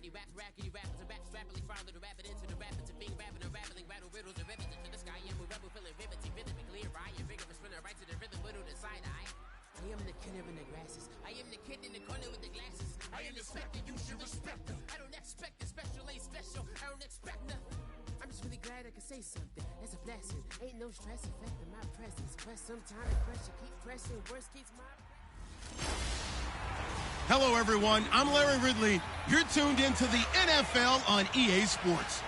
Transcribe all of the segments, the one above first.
Rapidy raps, rackety rappers, and raps rapidly follow the rapid into the rapids of being rapping and rattling, rattle riddles and rivets into the sky. I'm a rebel feeling rivety, rhythmic, clear, I am vigorous, running right to the rhythm, but on the side, I am the killer in the grasses. I am the kid in the corner with the glasses. I am the specter, you should respect them. I don't expect the special, ain't special. I don't expect nothing. I'm just really glad I can say something. That's a blessing. Ain't no stress affecting my presence. Press some time to pressure, keep pressing. Worst keeps my... Hello, everyone. I'm Larry Ridley. You're tuned into the NFL on EA Sports.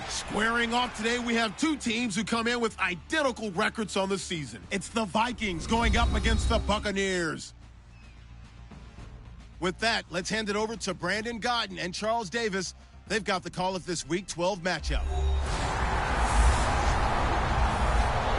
Squaring off today, we have two teams who come in with identical records on the season. It's the Vikings going up against the Buccaneers. With that, let's hand it over to Brandon Godden and Charles Davis. They've got the call of this Week 12 matchup.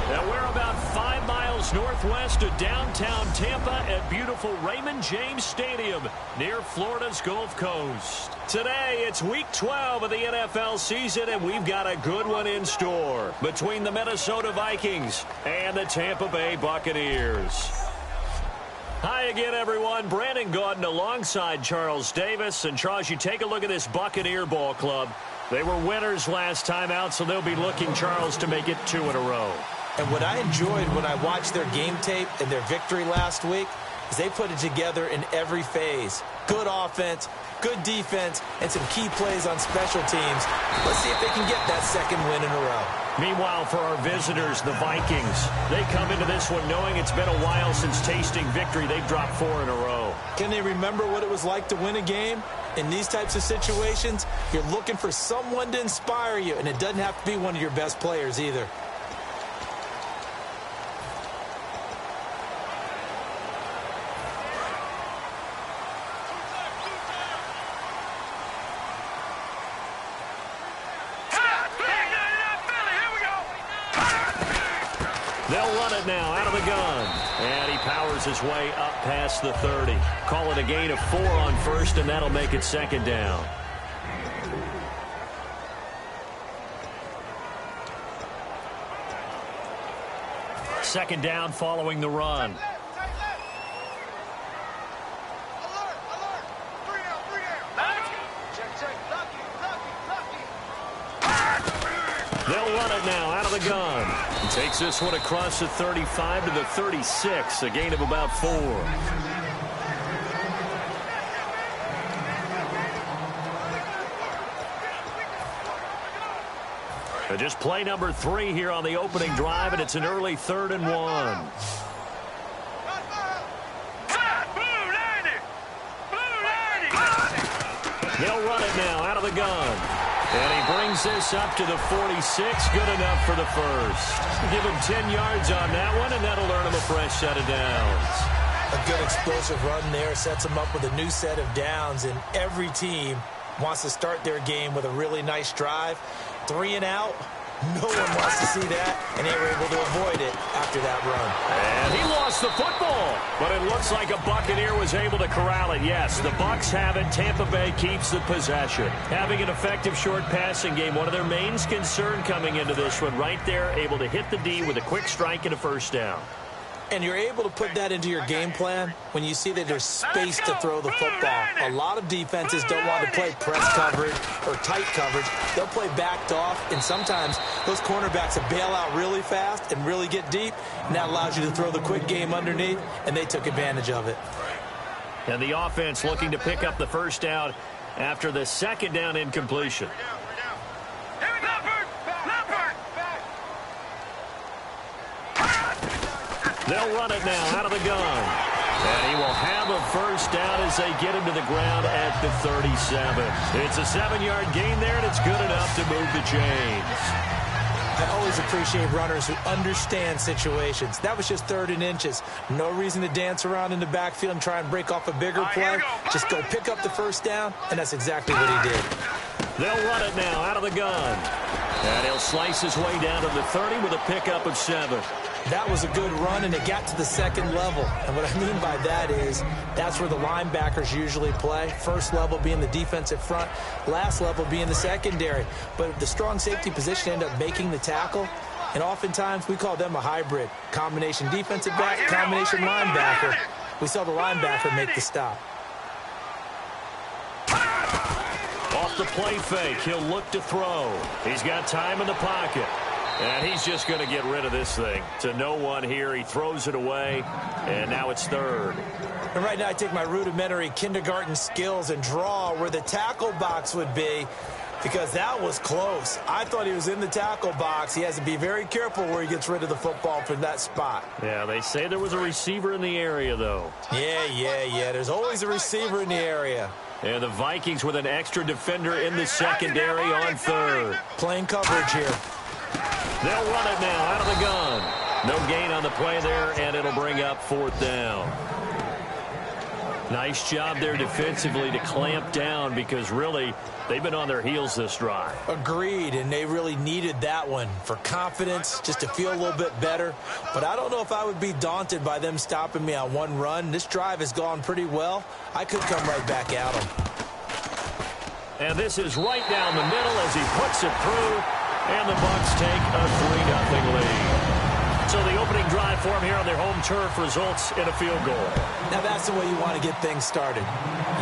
Now we're about 5 miles northwest of downtown Tampa at beautiful Raymond James Stadium near Florida's Gulf Coast. Today, it's Week 12 of the NFL season, and we've got a good one in store between the Minnesota Vikings and the Tampa Bay Buccaneers. Hi again, everyone. Brandon Gaudin alongside Charles Davis. And, Charles, you take a look at this Buccaneer ball club. They were winners last time out, so they'll be looking, Charles, to make it 2 in a row. And what I enjoyed when I watched their game tape and their victory last week is they put it together in every phase. Good offense, good defense, and some key plays on special teams. Let's see if they can get that second win in a row. Meanwhile, for our visitors, the Vikings, they come into this one knowing it's been a while since tasting victory. They've dropped 4 in a row. Can they remember what it was like to win a game? In these types of situations, you're looking for someone to inspire you, and it doesn't have to be one of your best players either. They'll run it now out of the gun. And he powers his way up past the 30. Call it a gain of 4 on first, and that'll make it second down. Second down following the run. They'll run it now out of the gun. He takes this one across the 35 to the 36, a gain of about 4. Just play number 3 here on the opening drive, and it's an early 3rd and 1. They'll run it now out of the gun. And he brings this up to the 46. Good enough for the first. Give him 10 yards on that one, and that'll earn him a fresh set of downs. A good explosive run there sets them up with a new set of downs, and every team wants to start their game with a really nice drive. 3 and out. No one wants to see that, and they were able to avoid it after that run. And he lost the football, but it looks like a Buccaneer was able to corral it. Yes, the Bucs have it. Tampa Bay keeps the possession. Having an effective short passing game, one of their main concern coming into this one, right there, able to hit the D with a quick strike and a first down. And you're able to put that into your game plan when you see that there's space to throw the football. A lot of defenses don't want to play press coverage or tight coverage. They'll play backed off, and sometimes those cornerbacks will bail out really fast and really get deep, and that allows you to throw the quick game underneath, and they took advantage of it. And the offense looking to pick up the first down after the second down incompletion. They'll run it now out of the gun. And he will have a first down as they get him to the ground at the 37. It's a 7-yard gain there, and it's good enough to move the chains. I always appreciate runners who understand situations. That was just 3rd and inches. No reason to dance around in the backfield and try and break off a bigger play. Just go pick up the first down, and that's exactly what he did. They'll run it now out of the gun. And he'll slice his way down to the 30 with a pickup of 7. That was a good run, and it got to the second level. And what I mean by that is that's where the linebackers usually play. First level being the defensive front, last level being the secondary. But the strong safety position ended up making the tackle, and oftentimes we call them a hybrid. Combination defensive back, combination linebacker. We saw the linebacker make the stop. Off the play fake, he'll look to throw. He's got time in the pocket. And he's just going to get rid of this thing. To no one here, he throws it away, and now it's third. And right now I take my rudimentary kindergarten skills and draw where the tackle box would be, because that was close. I thought he was in the tackle box. He has to be very careful where he gets rid of the football from that spot. Yeah, they say there was a receiver in the area, though. Yeah. There's always a receiver in the area. And the Vikings with an extra defender in the secondary on third. Playing coverage here. They'll run it now out of the gun. No gain on the play there, and it'll bring up fourth down. Nice job there defensively to clamp down, because really they've been on their heels this drive. Agreed, and they really needed that one for confidence, just to feel a little bit better. But I don't know if I would be daunted by them stopping me on one run. This drive has gone pretty well. I could come right back at them. And this is right down the middle as he puts it through, and the Bucs take a 3-0 lead. So the opening drive for them here on their home turf results in a field goal. Now that's the way you want to get things started.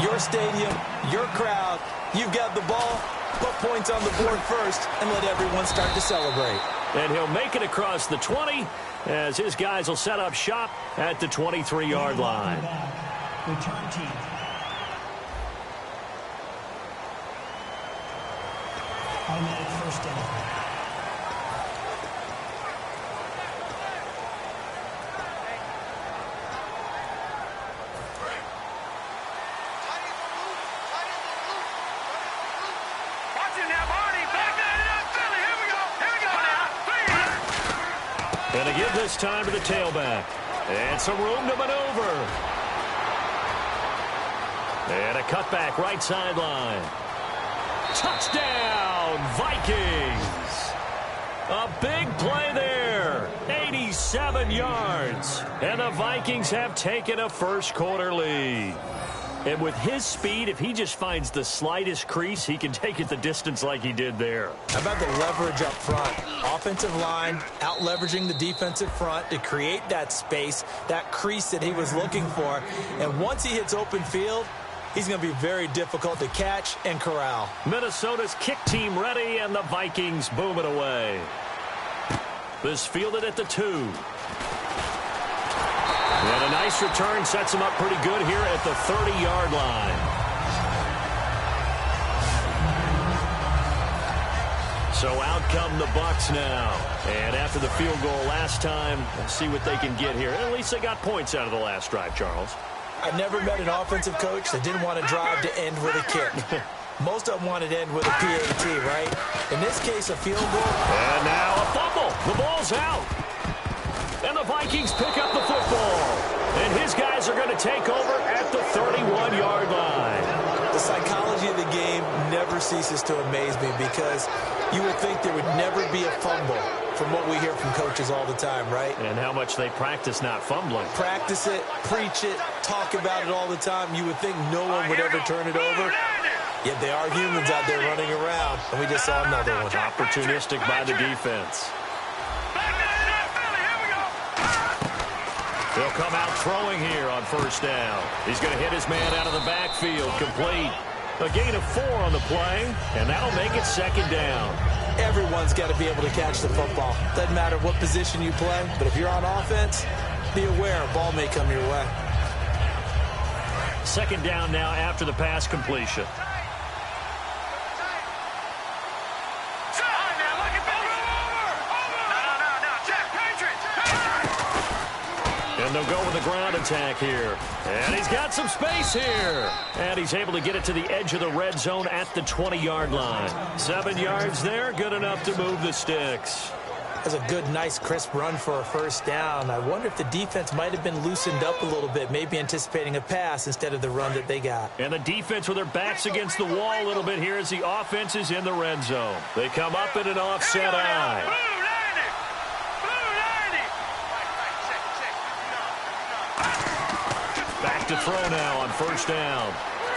Your stadium, your crowd, you've got the ball, put points on the board first, and let everyone start to celebrate. And he'll make it across the 20 as his guys will set up shop at the 23-yard line. Return team. Automatic first down. And to give this time to the tailback. And some room to maneuver. And a cutback right sideline. Touchdown, Vikings. A big play there. 87 yards. And the Vikings have taken a first quarter lead. And with his speed, if he just finds the slightest crease, he can take it the distance like he did there. How about the leverage up front? Offensive line out-leveraging the defensive front to create that space, that crease that he was looking for. And once he hits open field, he's going to be very difficult to catch and corral. Minnesota's kick team ready, and the Vikings boom it away. This fielded at the 2. And a nice return sets him up pretty good here at the 30-yard line. So out come the Bucs now. And after the field goal last time, let's see what they can get here. At least they got points out of the last drive, Charles. I've never met an offensive coach that didn't want to drive to end with a kick. Most of them wanted to end with a PAT, right? In this case, a field goal. And now a fumble. The ball's out. And the Vikings pick up the football. And his guys are going to take over at the 31-yard line. The psychology of the game never ceases to amaze me, because you would think there would never be a fumble from what we hear from coaches all the time, right? And how much they practice not fumbling. Practice it, preach it, talk about it all the time. You would think no one would ever turn it over. Yet they are humans out there running around, and we just saw another one. Opportunistic by the defense. They'll come out throwing here on first down. He's going to hit his man out of the backfield, complete. A gain of 4 on the play, and that'll make it second down. Everyone's got to be able to catch the football. Doesn't matter what position you play, but if you're on offense, be aware a ball may come your way. Second down now after the pass completion. And they'll go with the ground attack here. And he's got some space here. And he's able to get it to the edge of the red zone at the 20-yard line. 7 yards there, good enough to move the sticks. That's a good, nice, crisp run for a first down. I wonder if the defense might have been loosened up a little bit, maybe anticipating a pass instead of the run that they got. And the defense with their backs against the wall a little bit here as the offense is in the red zone. They come up in an offset eye. Back to throw now on first down.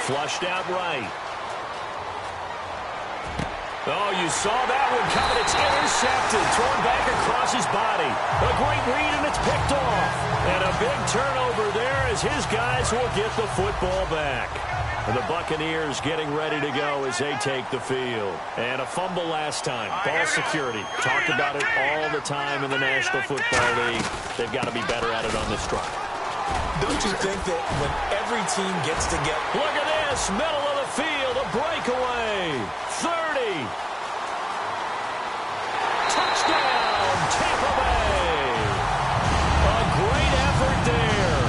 Flushed out right. Oh, you saw that one coming. It's intercepted. Thrown back across his body. A great read, and it's picked off. And a big turnover there as his guys will get the football back. And the Buccaneers getting ready to go as they take the field. And a fumble last time. Ball security. Talked about it all the time in the National Football League. They've got to be better at it on this drive. Don't you think that when every team gets together... Look at this. Middle of the field. A breakaway. 30. Touchdown, Tampa Bay. A great effort there.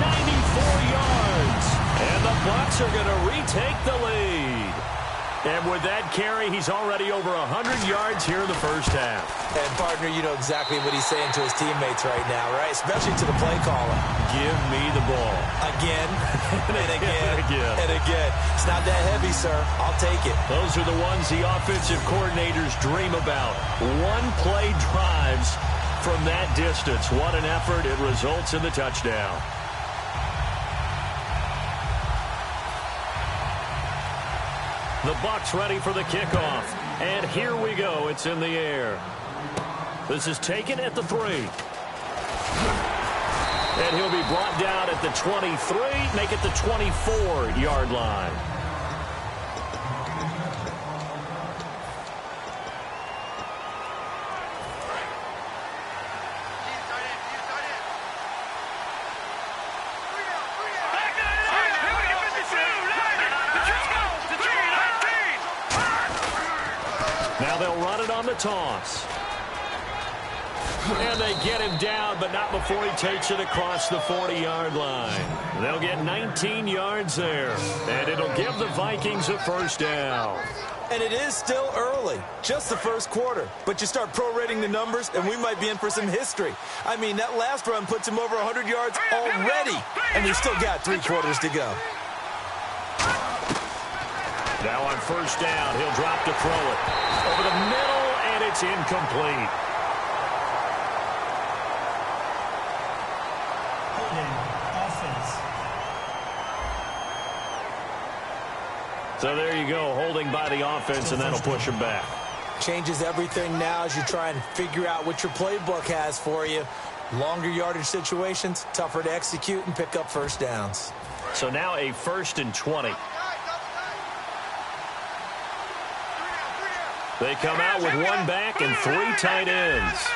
94 yards. And the Bucs are going to retake the lead. And with that carry, he's already over 100 yards here in the first half. And, partner, you know exactly what he's saying to his teammates right now, right? Especially to the play caller. Give me the ball. Again, and again, and again. It's not that heavy, sir. I'll take it. Those are the ones the offensive coordinators dream about. One-play drives from that distance. What an effort. It results in the touchdown. The Bucs ready for the kickoff. And here we go. It's in the air. This is taken at the 3. And he'll be brought down at the 23, make it the 24-yard line. Now they'll run it on the toss. And they get him down, but not before he takes it across the 40-yard line. They'll get 19 yards there, and it'll give the Vikings a first down. And it is still early, just the first quarter. But you start prorating the numbers, and we might be in for some history. I mean, that last run puts him over 100 yards already, and we've still got 3 quarters to go. Now on first down, he'll drop to throw it. Over the middle, and it's incomplete. So there you go, holding by the offense, and that'll push him back. Changes everything now as you try and figure out what your playbook has for you. Longer yardage situations, tougher to execute and pick up first downs. So now a 1st and 20. They come out with 1 back and 3 tight ends.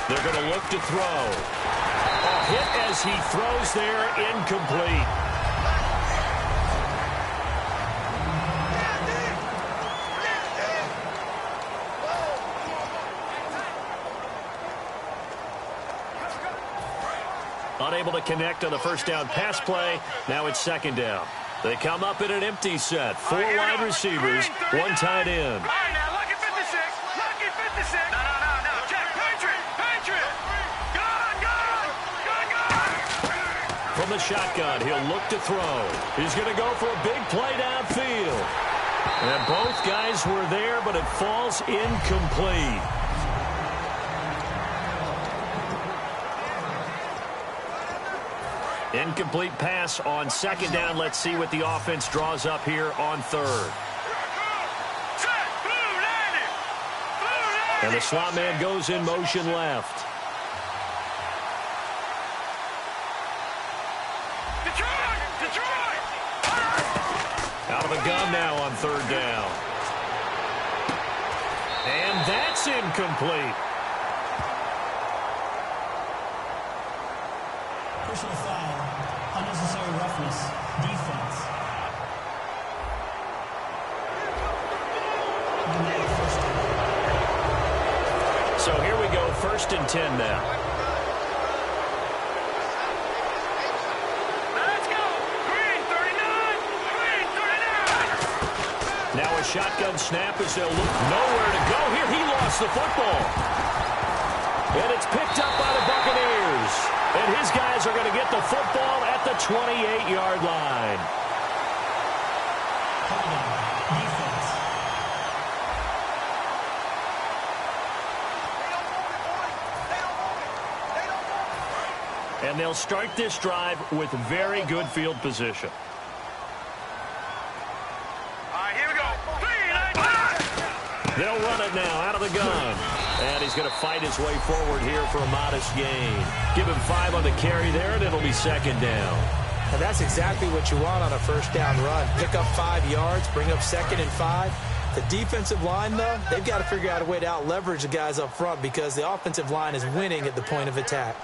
They're going to look to throw. A hit as he throws there, incomplete. Unable to connect on the first down pass play. Now it's 2nd down. They come up in an empty set. 4 wide receivers, 1 tight end. From the shotgun, he'll look to throw. He's going to go for a big play downfield. And both guys were there, but it falls incomplete. Incomplete pass on 2nd down. Let's see what the offense draws up here on 3rd. And the slot man goes in motion left. Out of the gun now on 3rd down. And that's incomplete. Personal foul, unnecessary roughness, defense. So here we go, 1st and 10 now. Now a shotgun snap as they'll look nowhere to go here. He lost the football. And it's picked up by the Buccaneers. And his guys are going to get the football at the 28-yard line. And they'll start this drive with very good field position. They'll run it now out of the gun. And he's going to fight his way forward here for a modest gain. Give him 5 on the carry there, and it'll be second down. And that's exactly what you want on a first down run. Pick up 5 yards, bring up 2nd and 5. The defensive line, though, they've got to figure out a way to out-leverage the guys up front because the offensive line is winning at the point of attack.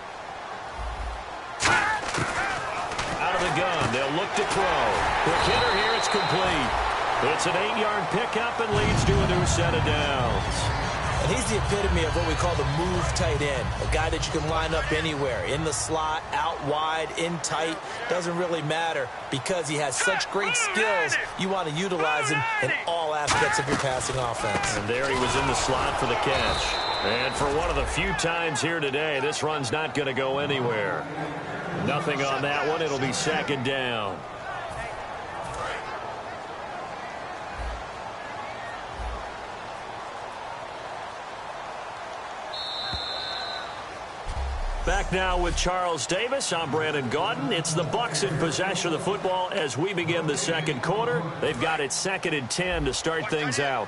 Out of the gun, they'll look to throw. Quick hitter here, it's complete. It's an 8-yard pickup and leads to a new set of downs. And he's the epitome of what we call the move tight end, a guy that you can line up anywhere, in the slot, out wide, in tight, doesn't really matter because he has such great skills. You want to utilize him in all aspects of your passing offense. And there he was in the slot for the catch. And for one of the few times here today, this run's not going to go anywhere. Nothing on that one. It'll be second down. Back now with Charles Davis. I'm Brandon Gaudin. It's the Bucs in possession of the football as we begin the second quarter. They've got it 2nd and 10 to start things out.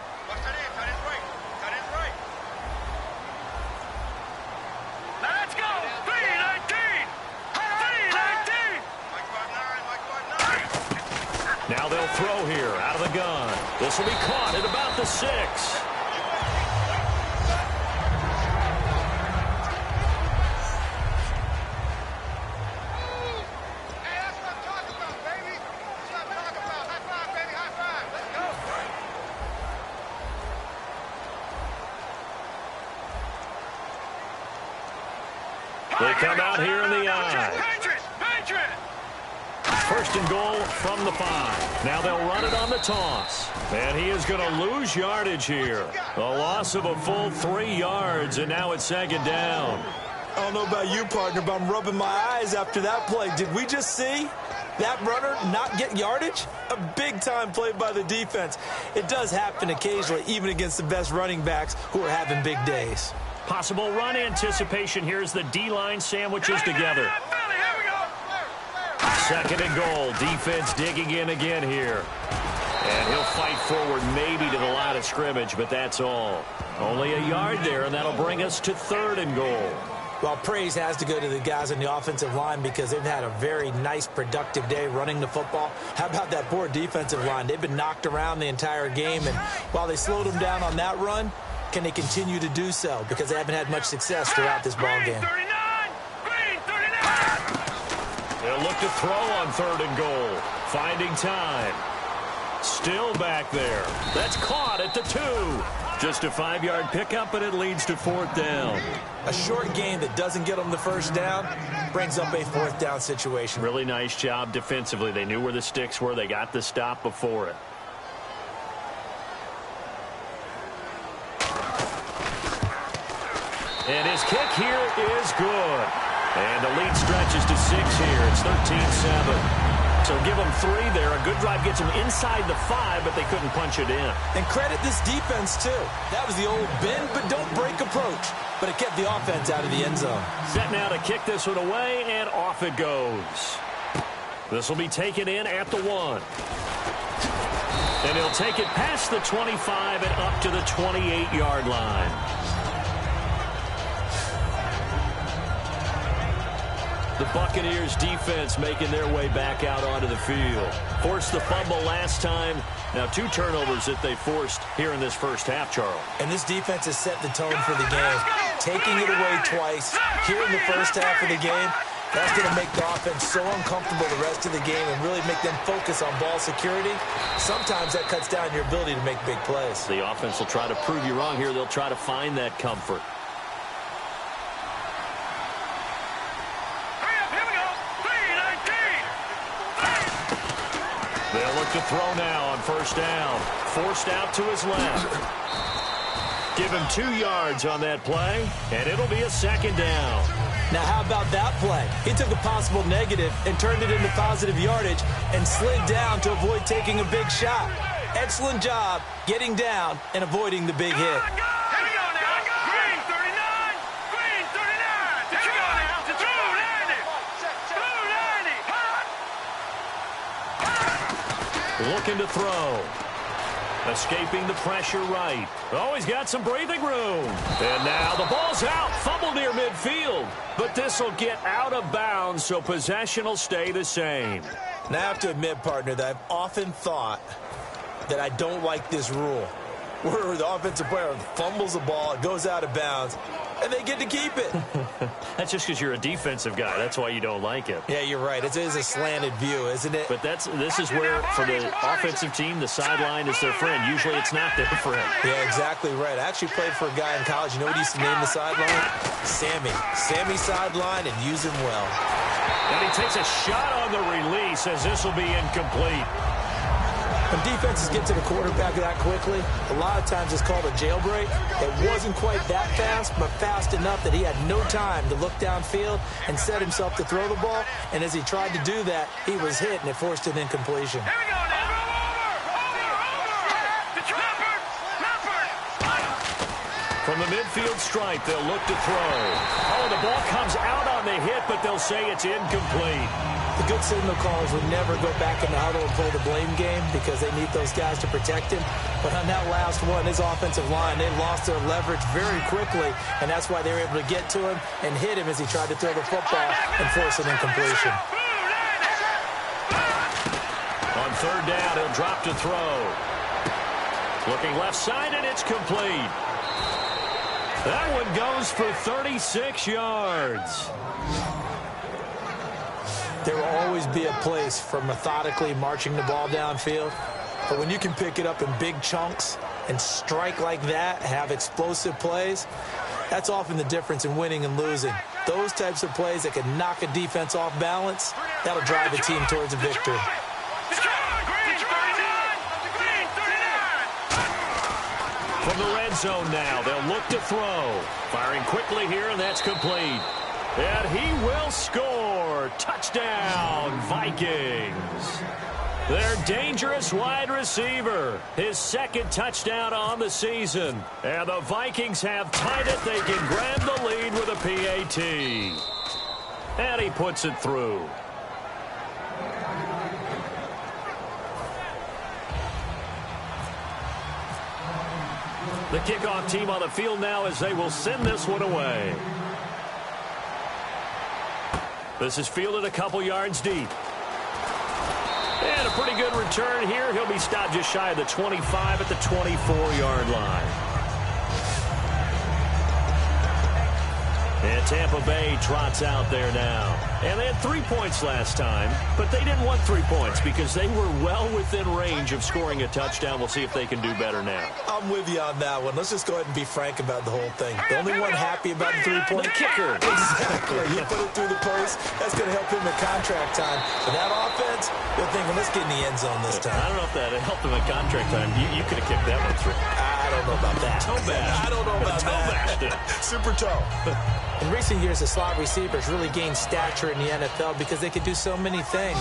Let's go! 3-19! 3-19! Now they'll throw here out of the gun. This will be caught at about the 6. They come out here in the eye. First and goal from the 5. Now they'll run it on the toss. And he is going to lose yardage here. A loss of a full 3 yards, and now it's second down. I don't know about you, partner, but I'm rubbing my eyes after that play. Did we just see that runner not get yardage? A big-time play by the defense. It does happen occasionally, even against the best running backs who are having big days. Possible run anticipation here as the D-line sandwiches together. Second and goal. Defense digging in again here. And he'll fight forward maybe to the line of scrimmage, but that's all. Only a yard there, and that'll bring us to 3rd and goal. Well, praise has to go to the guys on the offensive line because they've had a very nice, productive day running the football. How about that poor defensive line? They've been knocked around the entire game, and while they slowed them down on that run, can they continue to do so? Because they haven't had much success throughout this ball game. They'll look to throw on 3rd and goal. Finding time. Still back there. That's caught at the 2. Just a 5-yard pickup, and it leads to 4th down. A short game that doesn't get them the first down brings up a 4th down situation. Really nice job defensively. They knew where the sticks were. They got the stop before it. And his kick here is good. And the lead stretches to 6 here. It's 13-7. So give them 3 there. A good drive gets them inside the 5, but they couldn't punch it in. And credit this defense, too. That was the old bend but don't break approach. But it kept the offense out of the end zone. Set now to kick this one away, and off it goes. This will be taken in at the 1. And he'll take it past the 25 and up to the 28-yard line. The Buccaneers defense making their way back out onto the field. Forced the fumble last time. Now 2 turnovers that they forced here in this first half, Charles. And this defense has set the tone for the game. Taking it away twice here in the first half of the game, that's going to make the offense so uncomfortable the rest of the game and really make them focus on ball security. Sometimes that cuts down your ability to make big plays. The offense will try to prove you wrong here. They'll try to find that comfort. They'll look to throw now on first down. Forced out to his left. Give him 2 yards on that play, and it'll be a second down. Now, how about that play? He took a possible negative and turned it into positive yardage and slid down to avoid taking a big shot. Excellent job getting down and avoiding the big hit. Looking to throw. Escaping the pressure right. Oh, he's got some breathing room. And now the ball's out. Fumble near midfield. But this will get out of bounds, so possession will stay the same. Now, I have to admit, partner, that I've often thought that I don't like this rule, where the offensive player fumbles the ball, it goes out of bounds, and they get to keep it. That's just because you're a defensive guy. That's why you don't like it. Yeah, you're right. It is a slanted view, isn't it? But this is where, for the offensive team, the sideline is their friend. Usually it's not their friend. Yeah, exactly right. I actually played for a guy in college. You know what he used to name the sideline? Sammy. Sammy sideline, and use him well. And he takes a shot on the release as this will be incomplete. When defenses get to the quarterback that quickly, a lot of times it's called a jailbreak. It wasn't quite that fast, but fast enough that he had no time to look downfield and set himself to throw the ball. And as he tried to do that, he was hit, and it forced an incompletion. Here we go now. From the midfield stripe, they'll look to throw. Oh, the ball comes out on the hit, but they'll say it's incomplete. The good signal callers would never go back in the huddle and play the blame game because they need those guys to protect him. But on that last one, his offensive line, they lost their leverage very quickly, and that's why they were able to get to him and hit him as he tried to throw the football and force an incompletion. On third down, he'll drop to throw. Looking left side, and it's complete. That one goes for 36 yards. There will always be a place for methodically marching the ball downfield. But when you can pick it up in big chunks and strike like that, have explosive plays, that's often the difference in winning and losing. Those types of plays that can knock a defense off balance, that'll drive a team towards a victory. From the red zone now, they'll look to throw. Firing quickly here, and that's complete. And he will score. Touchdown, Vikings. Their dangerous wide receiver. His second touchdown on the season. And the Vikings have tied it. They can grab the lead with a PAT. And he puts it through. The kickoff team on the field now as they will send this one away. This is fielded a couple yards deep. And a pretty good return here. He'll be stopped just shy of the 25 at the 24-yard line. And Tampa Bay trots out there now. And they had 3 points last time, but they didn't want 3 points because they were well within range of scoring a touchdown. We'll see if they can do better now. I'm with you on that one. Let's just go ahead and be frank about the whole thing. The only one happy about the 3-point? The kicker. Exactly. You put it through the post. That's going to help him at contract time. For that offense, they're thinking, let's get in the end zone this time. I don't know if that helped him at contract time. You could have kicked that one through. I don't know about that. Toe bash. I don't know about that. Super toe. In recent years, the slot receivers really gained stature in the NFL because they can do so many things.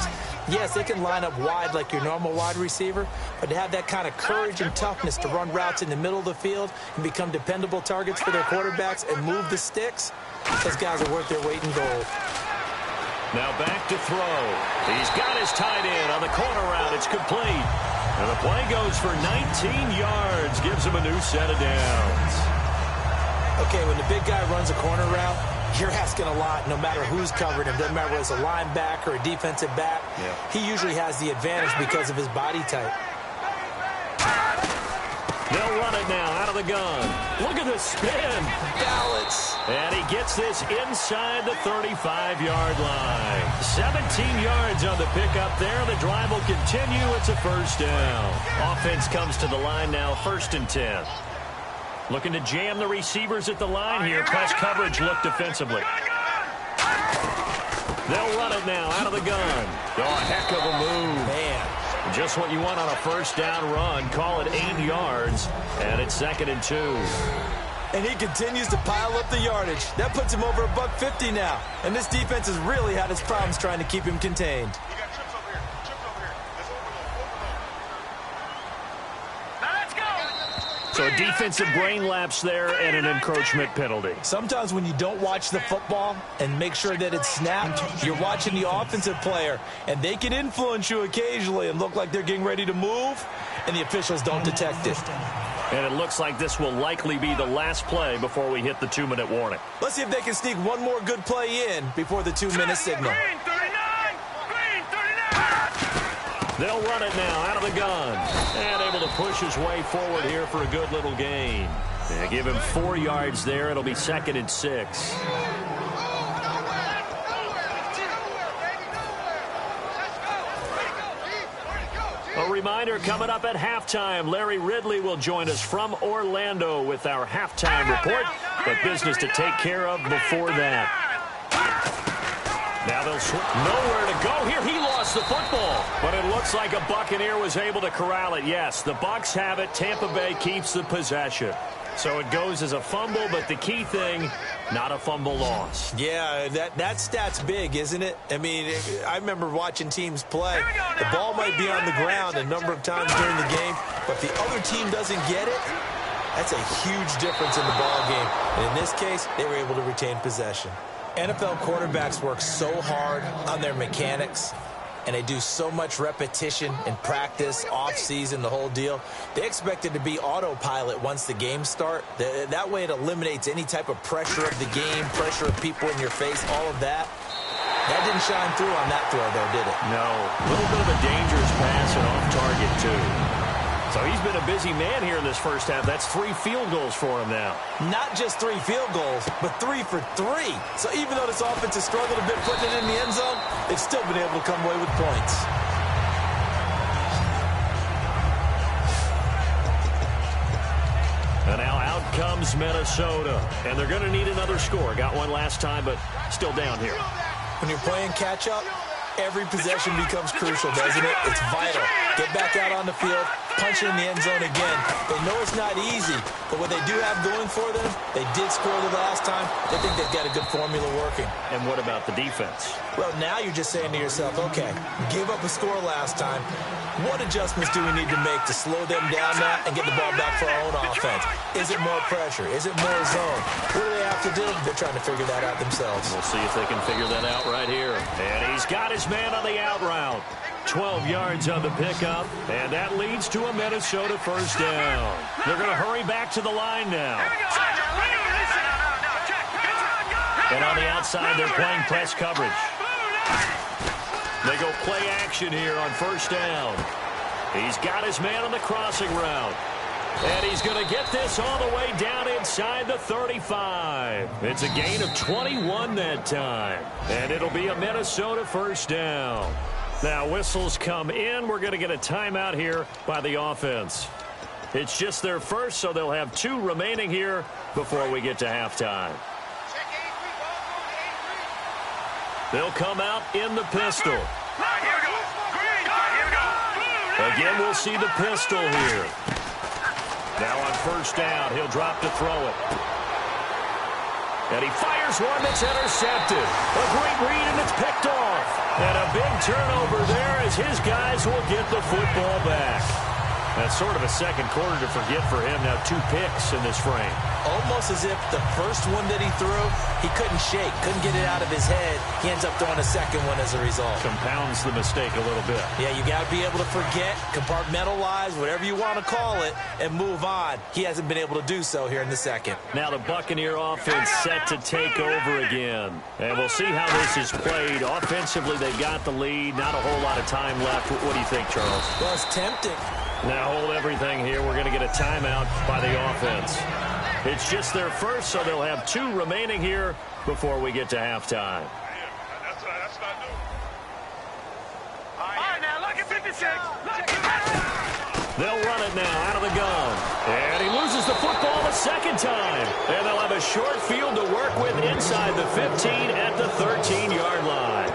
Yes, they can line up wide like your normal wide receiver, but to have that kind of courage and toughness to run routes in the middle of the field and become dependable targets for their quarterbacks and move the sticks, those guys are worth their weight in gold. Now back to throw. He's got his tight end on the corner route. It's complete. And the play goes for 19 yards. Gives him a new set of downs. Okay, when the big guy runs a corner route, you're asking a lot no matter who's covering him. Doesn't matter whether it's a linebacker or a defensive back. Yeah. He usually has the advantage because of his body type. They'll run it now out of the gun. Look at the spin. Balance. And he gets this inside the 35-yard line. 17 yards on the pickup there. The drive will continue. It's a first down. Offense comes to the line now, 1st and 10. Looking to jam the receivers at the line here. Press coverage look defensively. They'll run it now out of the gun. Oh, a heck of a move. Man. Just what you want on a first down run. Call it 8 yards, and it's 2nd and 2. And he continues to pile up the yardage. That puts him over $150 now. And this defense has really had its problems trying to keep him contained. So a defensive brain lapse there and an encroachment penalty. Sometimes when you don't watch the football and make sure that it's snapped, you're watching the offensive player, and they can influence you occasionally and look like they're getting ready to move, and the officials don't detect it. And it looks like this will likely be the last play before we hit the 2-minute warning. Let's see if they can sneak one more good play in before the 2-minute signal. Green 39! Green 39! They'll run it now out of the gun. And able to push his way forward here for a good little gain. They give him 4 yards there. It'll be 2nd and 6. A reminder, coming up at halftime, Larry Ridley will join us from Orlando with our halftime report, but business to take care of before that. Now they'll nowhere to go here. He lost the football, but it looks like a Buccaneer was able to corral it. Yes, the Bucs have it. Tampa Bay keeps the possession. So it goes as a fumble, but the key thing, not a fumble loss. Yeah, that stat's big, isn't it? I mean, I remember watching teams play. The ball might be on the ground a number of times during the game, but if the other team doesn't get it, that's a huge difference in the ball game. And in this case, they were able to retain possession. NFL quarterbacks work so hard on their mechanics, and they do so much repetition and practice, off-season, the whole deal. They expect it to be autopilot once the games start. That way it eliminates any type of pressure of the game, pressure of people in your face, all of that. That didn't shine through on that throw, though, did it? No. A little bit of a dangerous pass and off target, too. So he's been a busy man here in this first half. That's 3 field goals for him now. Not just 3 field goals, but 3 for 3. So even though this offense has struggled a bit putting it in the end zone, they've still been able to come away with points. And now out comes Minnesota. And they're going to need another score. Got one last time, but still down here. When you're playing catch-up, every possession becomes crucial, doesn't it? It's vital. Get back out on the field, punch it in the end zone again. They know it's not easy, but what they do have going for them, they did score the last time. They think they've got a good formula working. And what about the defense? Well, now you're just saying to yourself, okay, give up a score last time. What adjustments do we need to make to slow them down now and get the ball back for our own offense? Is it more pressure? Is it more zone? What do they have to do? They're trying to figure that out themselves. We'll see if they can figure that out right here. And he's got his man on the out route. 12 yards on the pickup, and that leads to a Minnesota first down. They're going to hurry back to the line now. And on the outside, they're playing press coverage. They go play action here on first down. He's got his man on the crossing route. And he's going to get this all the way down inside the 35. It's a gain of 21 that time. And it'll be a Minnesota first down. Now whistles come in. We're going to get a timeout here by the offense. It's just their first, so they'll have 2 remaining here before we get to halftime. They'll come out in the pistol. Again, we'll see the pistol here. Now on first down, he'll drop to throw it. And he fires one that's intercepted. A great read, and it's picked off. And a big turnover there as his guys will get the football back. That's sort of a second quarter to forget for him. Now 2 picks in this frame. Almost as if the first one that he threw, he couldn't shake, couldn't get it out of his head. He ends up throwing a second one as a result. Compounds the mistake a little bit. Yeah, you got to be able to forget, compartmentalize, whatever you want to call it, and move on. He hasn't been able to do so here in the second. Now the Buccaneer offense set to take over again. And we'll see how this is played. Offensively, they got the lead. Not a whole lot of time left. What do you think, Charles? Well, it's tempting. Now hold everything here. We're going to get a timeout by the offense. It's just their first, so they'll have 2 remaining here before we get to halftime. That's not new. All right, now look at 56. They'll run it now out of the gun. And he loses the football. The second second time. And they'll have a short field to work with inside the 15 at the 13-yard line.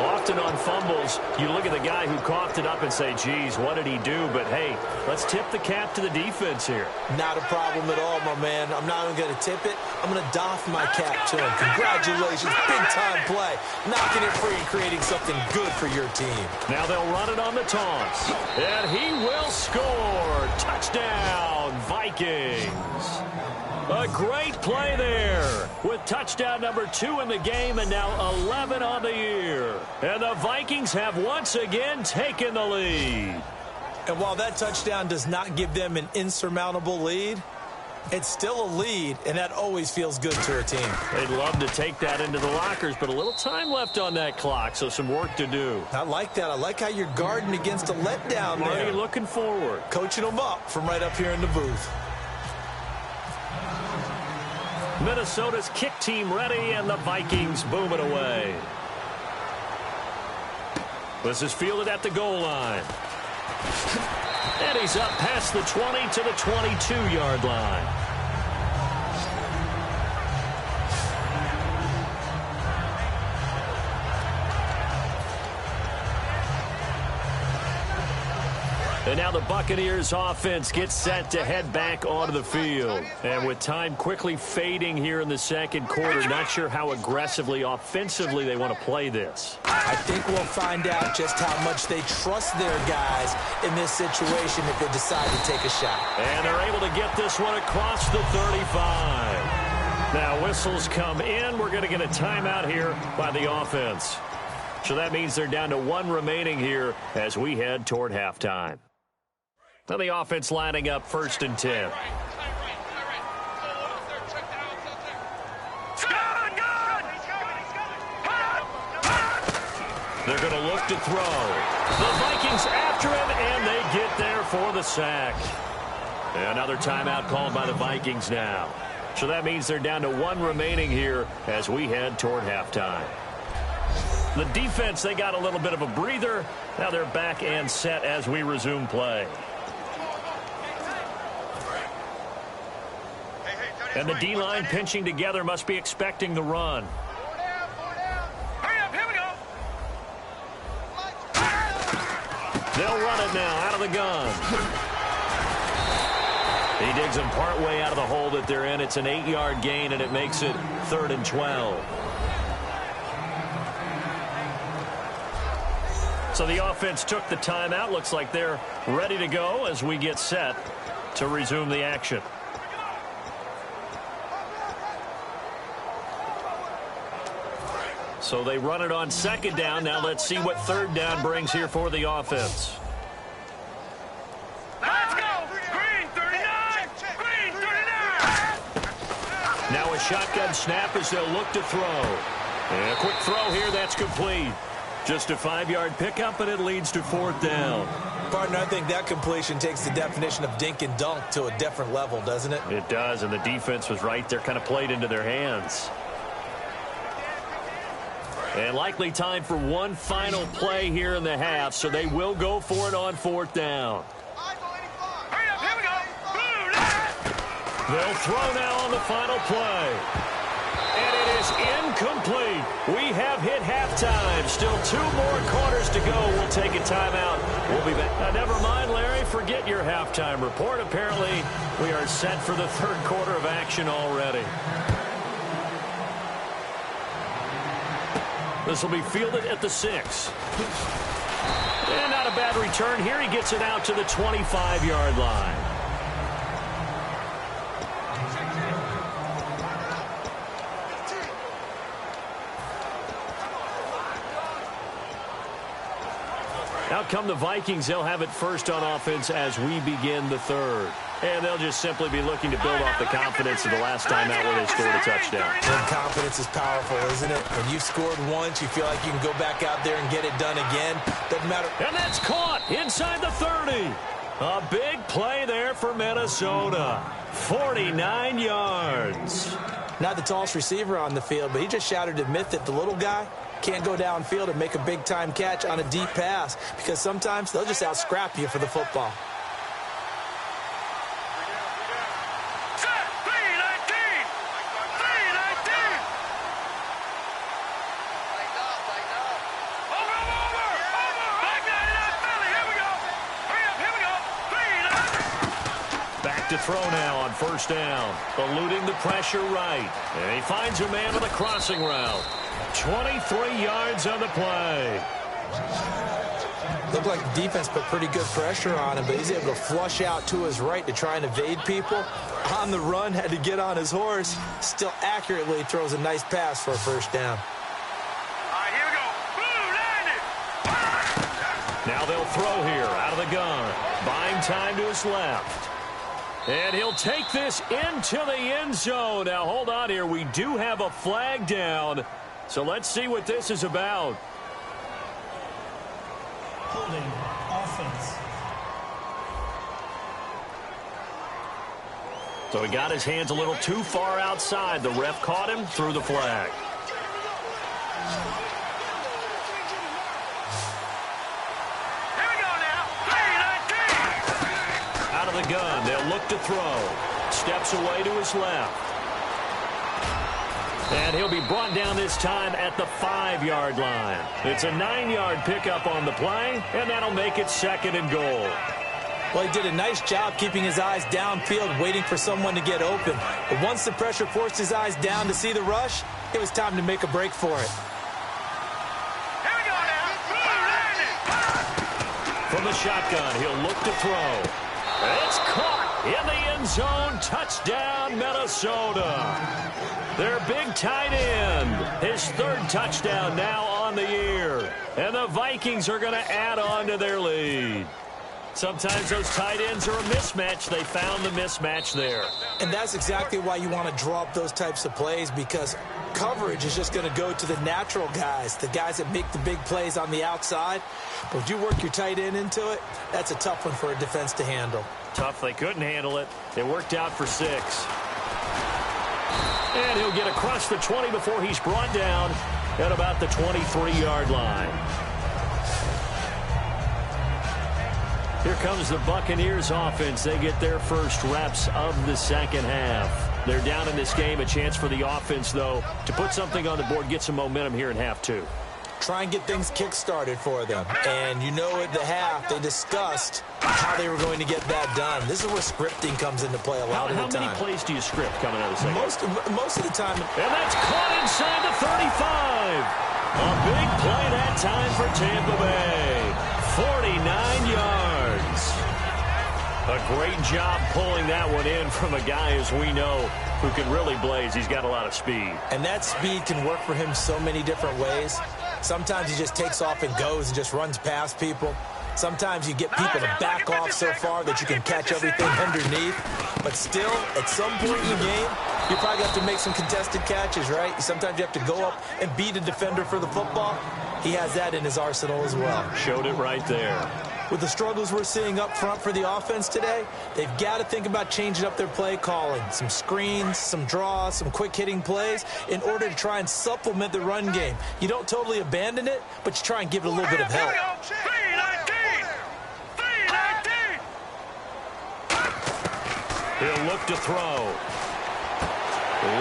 Often on fumbles, you look at the guy who coughed it up and say, geez, what did he do? But, hey, let's tip the cap to the defense here. Not a problem at all, my man. I'm not even going to tip it. I'm going to doff my cap to him. Congratulations. Big-time play. Knocking it free and creating something good for your team. Now they'll run it on the taunts. And he will score. Touchdown, Vikings. A great play there with touchdown number 2 in the game and now 11 on the year. And the Vikings have once again taken the lead. And while that touchdown does not give them an insurmountable lead, it's still a lead, and that always feels good to a team. They'd love to take that into the lockers, but a little time left on that clock, so some work to do. I like that. I like how you're guarding against a letdown there. Marty looking forward. Coaching them up from right up here in the booth. Minnesota's kick team ready, and the Vikings boom it away. This is fielded at the goal line. And he's up past the 20 to the 22-yard line. And now the Buccaneers offense gets set to head back onto the field. And with time quickly fading here in the second quarter, not sure how aggressively, offensively they want to play this. I think we'll find out just how much they trust their guys in this situation if they decide to take a shot. And they're able to get this one across the 35. Now whistles come in. We're going to get a timeout here by the offense. So that means they're down to 1 remaining here as we head toward halftime. Now the offense lining up 1st and 10. They're going to look to throw. The Vikings after him, and they get there for the sack. Another timeout called by the Vikings now. So that means they're down to 1 remaining here as we head toward halftime. The defense, they got a little bit of a breather. Now they're back and set as we resume play. And the D-line pinching together must be expecting the run. They'll run it now out of the gun. He digs them partway out of the hole that they're in. It's an 8-yard gain, and it makes it 3rd and 12. So the offense took the timeout. Looks like they're ready to go as we get set to resume the action. So they run it on 2nd down. Now let's see what 3rd down brings here for the offense. Let's go! Green 39! Green 39! Now a shotgun snap as they'll look to throw. And a quick throw here. That's complete. Just a 5-yard pickup, and it leads to 4th down. Partner, I think that completion takes the definition of dink and dunk to a different level, doesn't it? It does, and the defense was right there, kind of played into their hands. And likely time for one final play here in the half, so they will go for it on 4th down. Hurry up, here we go! They'll throw now on the final play. And it is incomplete. We have hit halftime. Still 2 more quarters to go. We'll take a timeout. We'll be back. Now, never mind, Larry. Forget your halftime report. Apparently, we are set for the 3rd quarter of action already. This will be fielded at the 6. And not a bad return here. He gets it out to the 25-yard line. Out come the Vikings. They'll have it first on offense as we begin the 3rd. And they'll just simply be looking to build off the confidence of the last time out where they scored a touchdown. And confidence is powerful, isn't it? When you've scored once, you feel like you can go back out there and get it done again. Doesn't matter. And that's caught inside the 30. A big play there for Minnesota. 49 yards. Not the tallest receiver on the field, but he just shouted to admit that the little guy can't go downfield and make a big-time catch on a deep pass because sometimes they'll just out-scrap you for the football. Set, 3, throw now on first down. Eluding the pressure right. And he finds a man on the crossing route. 23 yards on the play. Looked like the defense put pretty good pressure on him, but he's able to flush out to his right to try and evade people. On the run, had to get on his horse. Still accurately throws a nice pass for a first down. All right, here we go. Blue, landed. Now they'll throw here out of the gun. Buying time to his left. And he'll take this into the end zone. Now, hold on here. We do have a flag down. So let's see what this is about. Holding offense. So he got his hands a little too far outside. The ref caught him, threw the flag. Here we go now. 3-19. Out of the gun, they'll look to throw. Steps away to his left. And he'll be brought down this time at the 5-yard line. It's a 9-yard pickup on the play, and that'll make it 2nd and goal. Well, he did a nice job keeping his eyes downfield, waiting for someone to get open. But once the pressure forced his eyes down to see the rush, it was time to make a break for it. Here we go now. Blue, landed. From the shotgun, he'll look to throw. It's caught in the end zone. Touchdown, Minnesota. Their big tight end. His 3rd touchdown now on the year. And the Vikings are going to add on to their lead. Sometimes those tight ends are a mismatch. They found the mismatch there. And that's exactly why you want to draw up those types of plays, because coverage is just going to go to the natural guys, the guys that make the big plays on the outside. But if you work your tight end into it, that's a tough one for a defense to handle. Tough. They couldn't handle it. It worked out for 6. And he'll get across the 20 before he's brought down at about the 23-yard line. Here comes the Buccaneers offense. They get their first reps of the second half. They're down in this game. A chance for the offense, though, to put something on the board, get some momentum here in half 2. Try and get things kick-started for them. And you know at the half, they discussed how they were going to get that done. This is where scripting comes into play a lot of the time. How many plays do you script coming out of the second? Most of the time. And that's caught inside the 35. A big play that time for Tampa Bay. 49 yards. A great job pulling that one in from a guy, as we know, who can really blaze. He's got a lot of speed. And that speed can work for him so many different ways. Sometimes he just takes off and goes and just runs past people. Sometimes you get people to back off so far that you can catch everything underneath. But still, at some point in the game, you probably have to make some contested catches, right? Sometimes you have to go up and beat a defender for the football. He has that in his arsenal as well. Showed it right there. With the struggles we're seeing up front for the offense today, they've got to think about changing up their play calling. Some screens, some draws, some quick-hitting plays in order to try and supplement the run game. You don't totally abandon it, but you try and give it a little bit of help. 3-19. He'll look to throw.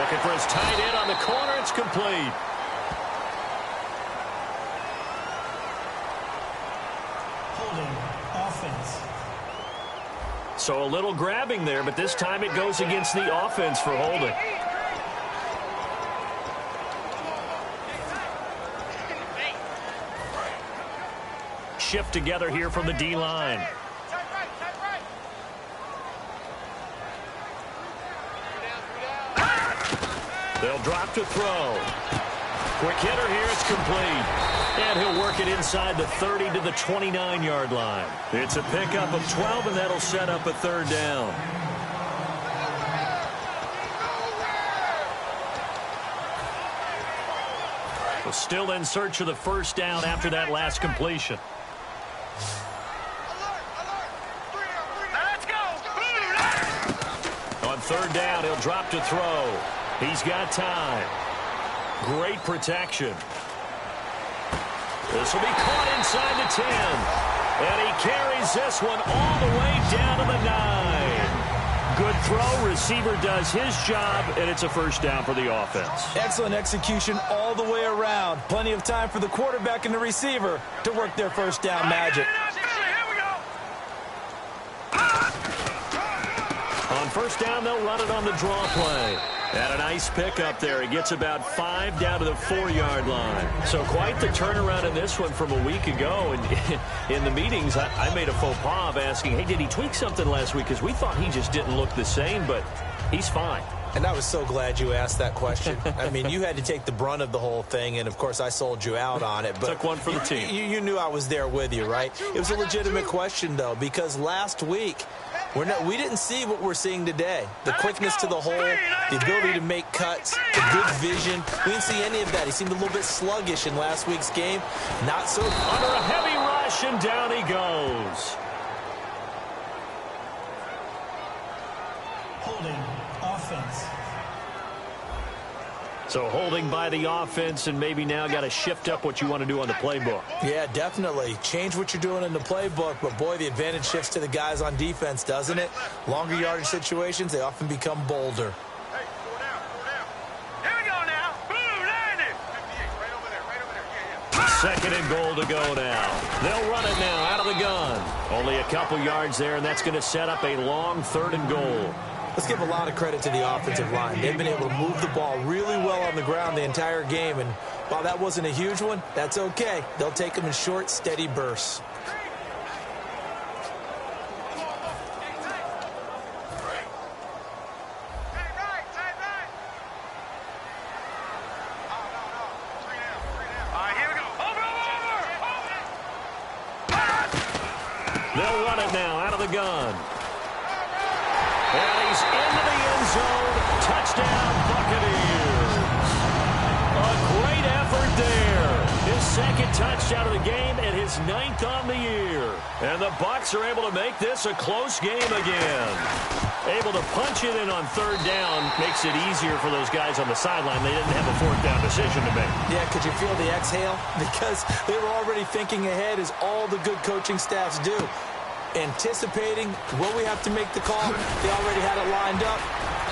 Looking for his tight end on the corner. It's complete. Offense. So a little grabbing there, but this time it goes against the offense for holding. Shift together here from the D-line. They'll drop to throw. Quick hitter here, it's complete. And he'll work it inside the 30 to the 29-yard line. It's a pickup of 12, and that'll set up a 3rd down. Well, still in search of the first down after that last completion. Let's go. On 3rd down, he'll drop to throw. He's got time. Great protection. This will be caught inside the 10. And he carries this one all the way down to the 9. Good throw. Receiver does his job, and it's a first down for the offense. Excellent execution all the way around. Plenty of time for the quarterback and the receiver to work their first down magic. On first down, they'll run it on the draw play. And a nice pickup there. He gets about 5 down to the 4-yard line. So quite the turnaround in this one from a week ago. And in the meetings, I made a faux pas of asking, hey, did he tweak something last week? Because we thought he just didn't look the same, but he's fine. And I was so glad you asked that question. I mean, you had to take the brunt of the whole thing, and, of course, I sold you out on it. But took one for the team. You knew I was there with you, right? It was a legitimate question, though, because last week we didn't see what we're seeing today. The quickness to the hole, the ability to make cuts, the good vision. We didn't see any of that. He seemed a little bit sluggish in last week's game. Not so under a heavy rush, and down he goes. Holding offense. So holding by the offense, and maybe now got to shift up what you want to do on the playbook. Yeah, definitely. Change what you're doing in the playbook, but, boy, the advantage shifts to the guys on defense, doesn't it? Longer yardage situations, they often become bolder. Hey, 4 down. Here we go now. Blue 90. 58, right over there. Yeah. Second and goal to go now. They'll run it now out of the gun. Only a couple yards there, and that's going to set up a long 3rd and goal. Let's give a lot of credit to the offensive line. They've been able to move the ball really well on the ground the entire game, and while that wasn't a huge one, that's okay. They'll take them in short, steady bursts. They'll run it now out of the gun. And he's into the end zone. Touchdown, Buccaneers. A great effort there. His second touchdown of the game and his 9th on the year. And the Bucs are able to make this a close game again. Able to punch it in on 3rd down makes it easier for those guys on the sideline. They didn't have a 4th down decision to make. Yeah, could you feel the exhale? Because they were already thinking ahead, as all the good coaching staffs do. Anticipating, will we have to make the call? They already had it lined up,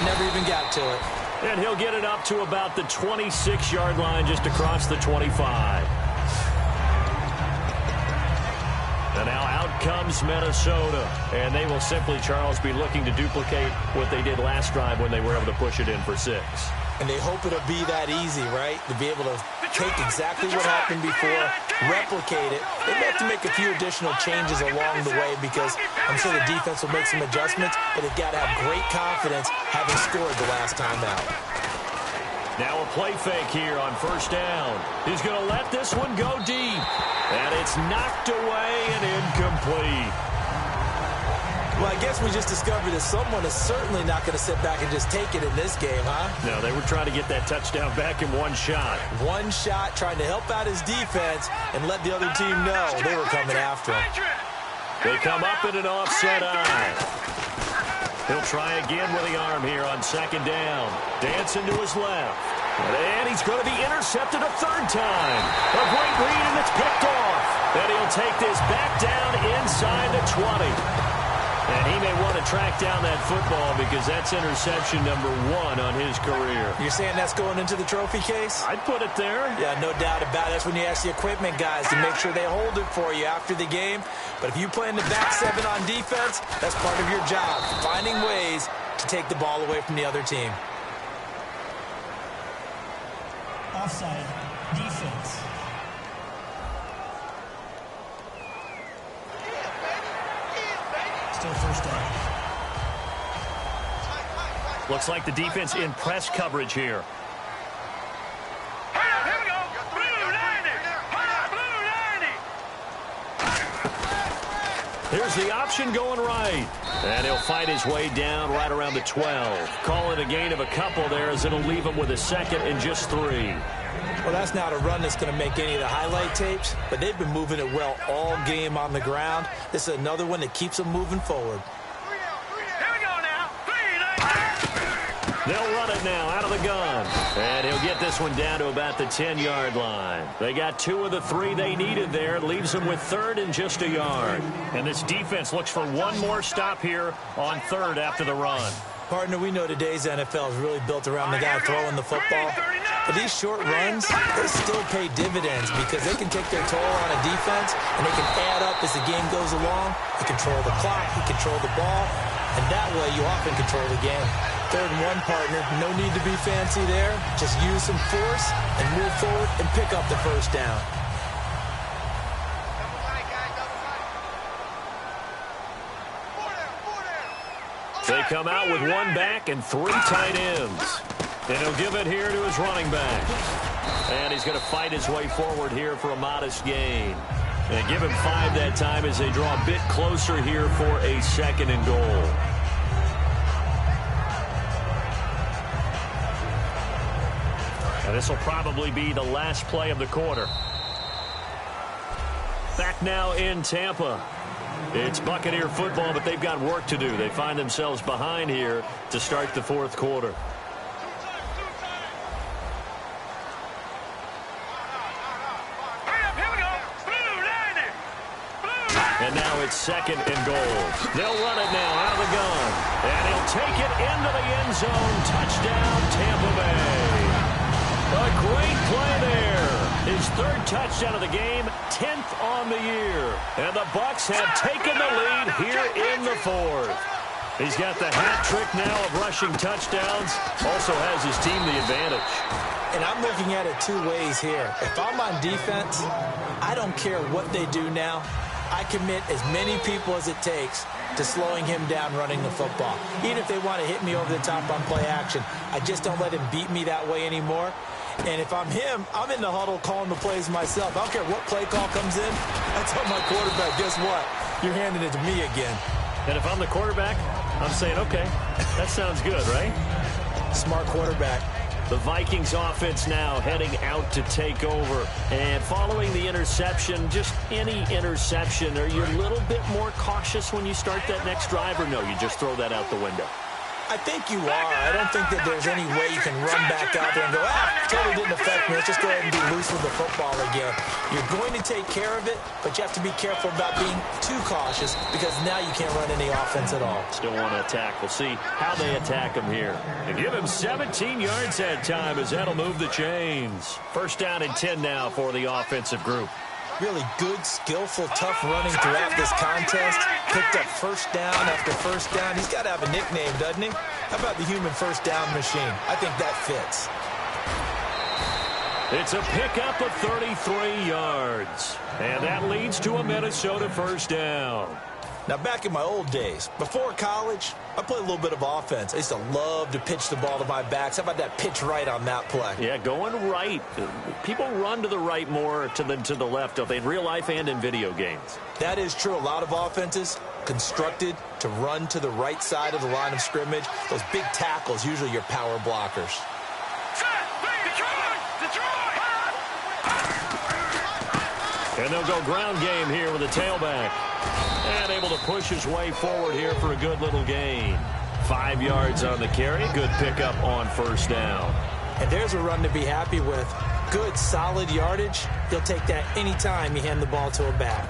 never even got to it. And he'll get it up to about the 26-yard line, just across the 25. And now out comes Minnesota. And they will simply, Charles, be looking to duplicate what they did last drive when they were able to push it in for 6. And they hope it'll be that easy, right? To be able to take exactly what happened before, replicate it. They may have to make a few additional changes along the way, because I'm sure the defense will make some adjustments, but they've got to have great confidence having scored the last time out. Now a play fake here on 1st down. He's going to let this one go deep. And it's knocked away and incomplete. Well, I guess we just discovered that someone is certainly not going to sit back and just take it in this game, huh? No, they were trying to get that touchdown back in one shot. One shot, trying to help out his defense and let the other team know they were coming after him. They come up in an offset eye. He'll try again with the arm here on 2nd down. Dancing to his left. And he's going to be intercepted a 3rd time. A great read, and it's picked off. And he'll take this back down inside the 20. And he may want to track down that football, because that's interception number 1 on his career. You're saying that's going into the trophy case? I'd put it there. Yeah, no doubt about it. That's when you ask the equipment guys to make sure they hold it for you after the game. But if you play in the back 7 on defense, that's part of your job, finding ways to take the ball away from the other team. Offside. Defense. Still 1st down. Looks like the defense in press coverage here. Here we go. Blue 90. Blue 90. Here's the option going right. And he'll fight his way down right around the 12. Call it a gain of a couple there, as it'll leave him with a 2nd and just 3. Well, that's not a run that's going to make any of the highlight tapes, but they've been moving it well all game on the ground. This is another one that keeps them moving forward. Here we go now. 390. They'll run it now out of the gun. And he'll get this one down to about the 10-yard line. They got 2 of the 3 they needed there. It leaves them with 3rd and just a yard. And this defense looks for one more stop here on 3rd after the run. Partner, we know today's NFL is really built around the guy throwing the football. But these short runs, they still pay dividends, because they can take their toll on a defense, and they can add up as the game goes along. You control the clock, you control the ball. and that way you often control the game. 3rd and 1, partner. No need to be fancy there. Just use some force and move forward and pick up the first down. They come out with 1 back and 3 tight ends. And he'll give it here to his running back. And he's going to fight his way forward here for a modest gain. And give him 5 that time as they draw a bit closer here for a 2nd and goal. And this will probably be the last play of the quarter. Back now in Tampa. It's Buccaneer football, but they've got work to do. They find themselves behind here to start the 4th quarter. And now it's 2nd and goal. They'll run it now out of the gun. And he'll take it into the end zone. Touchdown, Tampa Bay. A great play there. His 3rd touchdown of the game, 10th on the year. And the Bucs have taken the lead here in the 4th. He's got the hat trick now of rushing touchdowns. Also has his team the advantage. And I'm looking at it 2 ways here. If I'm on defense, I don't care what they do now. I commit as many people as it takes to slowing him down running the football. Even if they want to hit me over the top on play action, I just don't let him beat me that way anymore. And if I'm him, I'm in the huddle calling the plays myself. I don't care what play call comes in. I tell my quarterback, guess what? You're handing it to me again. And if I'm the quarterback, I'm saying, okay, that sounds good, right? Smart quarterback. The Vikings offense now heading out to take over. And following the interception, just any interception, are you a little bit more cautious when you start that next drive, or no, you just throw that out the window? I think you are. I don't think that there's any way you can run back out there and go, totally didn't affect me. Let's just go ahead and be loose with the football again. You're going to take care of it, but you have to be careful about being too cautious because now you can't run any offense at all. Still want to attack. We'll see how they attack him here. They give him 17 yards that time as that'll move the chains. 1st down and 10 now for the offensive group. Really good, skillful, tough running throughout this contest. Picked up 1st down after 1st down. He's got to have a nickname, doesn't he? How about the human 1st down machine? I think that fits. It's a pickup of 33 yards. And that leads to a Minnesota 1st down. Now, back in my old days, before college, I played a little bit of offense. I used to love to pitch the ball to my backs. How about that pitch right on that play? Yeah, going right. People run to the right more than to the left, don't they, in real life and in video games? That is true. A lot of offenses constructed to run to the right side of the line of scrimmage. Those big tackles, usually your power blockers. And they'll go ground game here with a tailback. And able to push his way forward here for a good little gain. 5 yards on the carry. Good pickup on 1st down. And there's a run to be happy with. Good, solid yardage. You'll take that anytime you hand the ball to a back.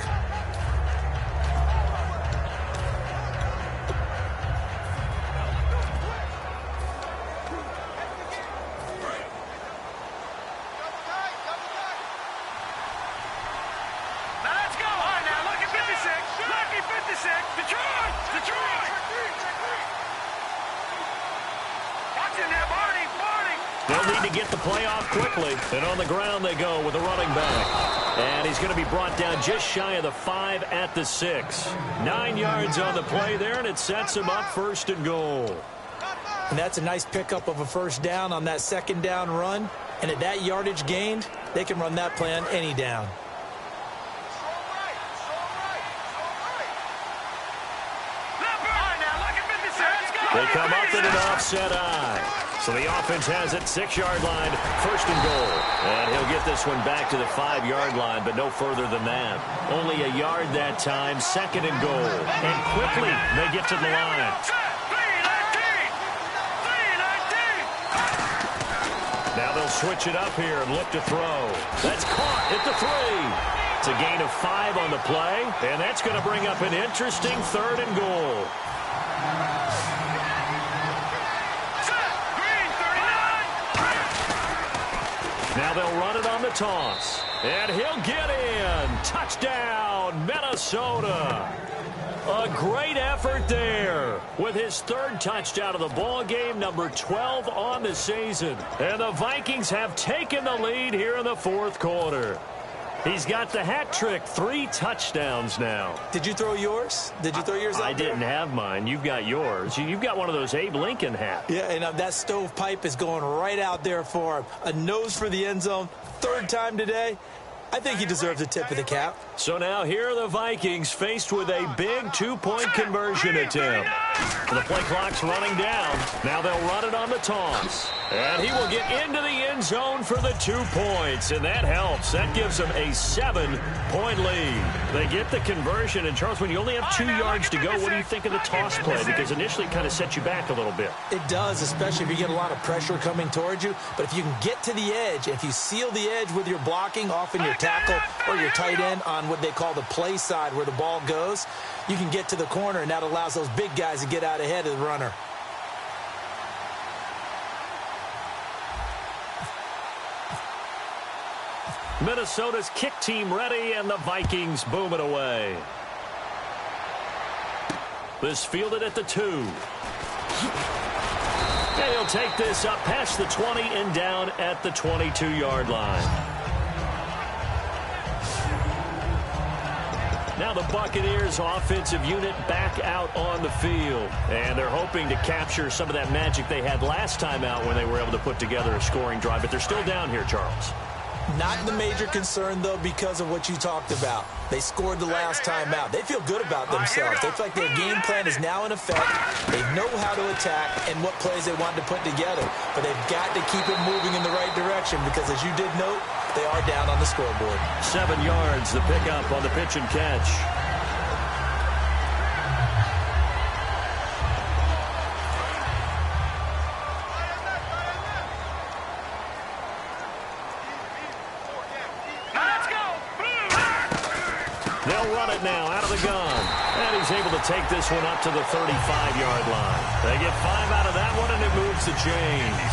They'll need to get the play off quickly. And on the ground they go with a running back. And he's going to be brought down just shy of the 5 at the 6. 9 yards on the play there, and it sets him up 1st and goal. And that's a nice pickup of a 1st down on that 2nd down run. And at that yardage gained, they can run that play on any down. They come up in an offset eye. So the offense has it, 6-yard line, 1st and goal. And he'll get this one back to the 5-yard line, but no further than that. Only a yard that time, 2nd and goal. And quickly they get to the line. Now they'll switch it up here and look to throw. That's caught at the 3. It's a gain of 5 on the play, and that's going to bring up an interesting 3rd and goal. Now they'll run it on the toss. And he'll get in. Touchdown, Minnesota. A great effort there with his third touchdown of the ball game, number 12 on the season. And the Vikings have taken the lead here in the fourth quarter. He's got the hat trick, 3 touchdowns now. Did you throw yours? Did you throw yours out I there? didn't have mine. You've got yours. You've got one of those Abe Lincoln hats. Yeah, and that stovepipe is going right out there for him. A nose for the end zone. Third time today. I think he deserves a tip of the cap. So now here are the Vikings faced with a big 2-point conversion attempt. The play clock's running down. Now they'll run it on the toss. And he will get into the end zone for the 2 points. And that helps. That gives them a 7-point lead. They get the conversion. And, Charles, when you only have 2 yards to go, what do you think of the toss play? Because initially it kind of sets you back a little bit. It does, especially if you get a lot of pressure coming towards you. But if you can get to the edge, if you seal the edge with your blocking, often your tackle or your tight end on what they call the play side where the ball goes, you can get to the corner, and that allows those big guys to get out ahead of the runner. Minnesota's kick team ready, and the Vikings boom it away. This fielded at the 2. And he'll take this up past the 20 and down at the 22-yard line. Now the Buccaneers offensive unit back out on the field. And they're hoping to capture some of that magic they had last time out when they were able to put together a scoring drive. But they're still down here, Charles. Not the major concern, though, because of what you talked about. They scored the last time out. They feel good about themselves. They feel like their game plan is now in effect. They know how to attack and what plays they want to put together. But they've got to keep it moving in the right direction because, as you did note, they are down on the scoreboard. 7 yards, the pickup on the pitch and catch. They'll run it now out of the gun. And he's able to take this one up to the 35-yard line. They get 5 out of that one, and it moves to James.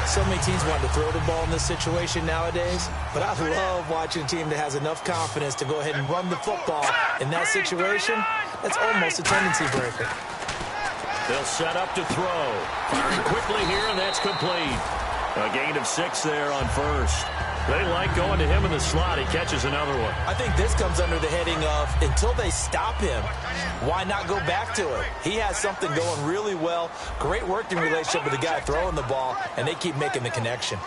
So many teams want to throw the ball in this situation nowadays, but I love watching a team that has enough confidence to go ahead and run the football in that situation. That's almost a tendency breaker. They'll set up to throw. Firing quickly here, and that's complete. A gain of 6 there on first. They like going to him in the slot. He catches another one. I think this comes under the heading of until they stop him, why not go back to him? He has something going really well. Great working relationship with the guy throwing the ball, and they keep making the connection.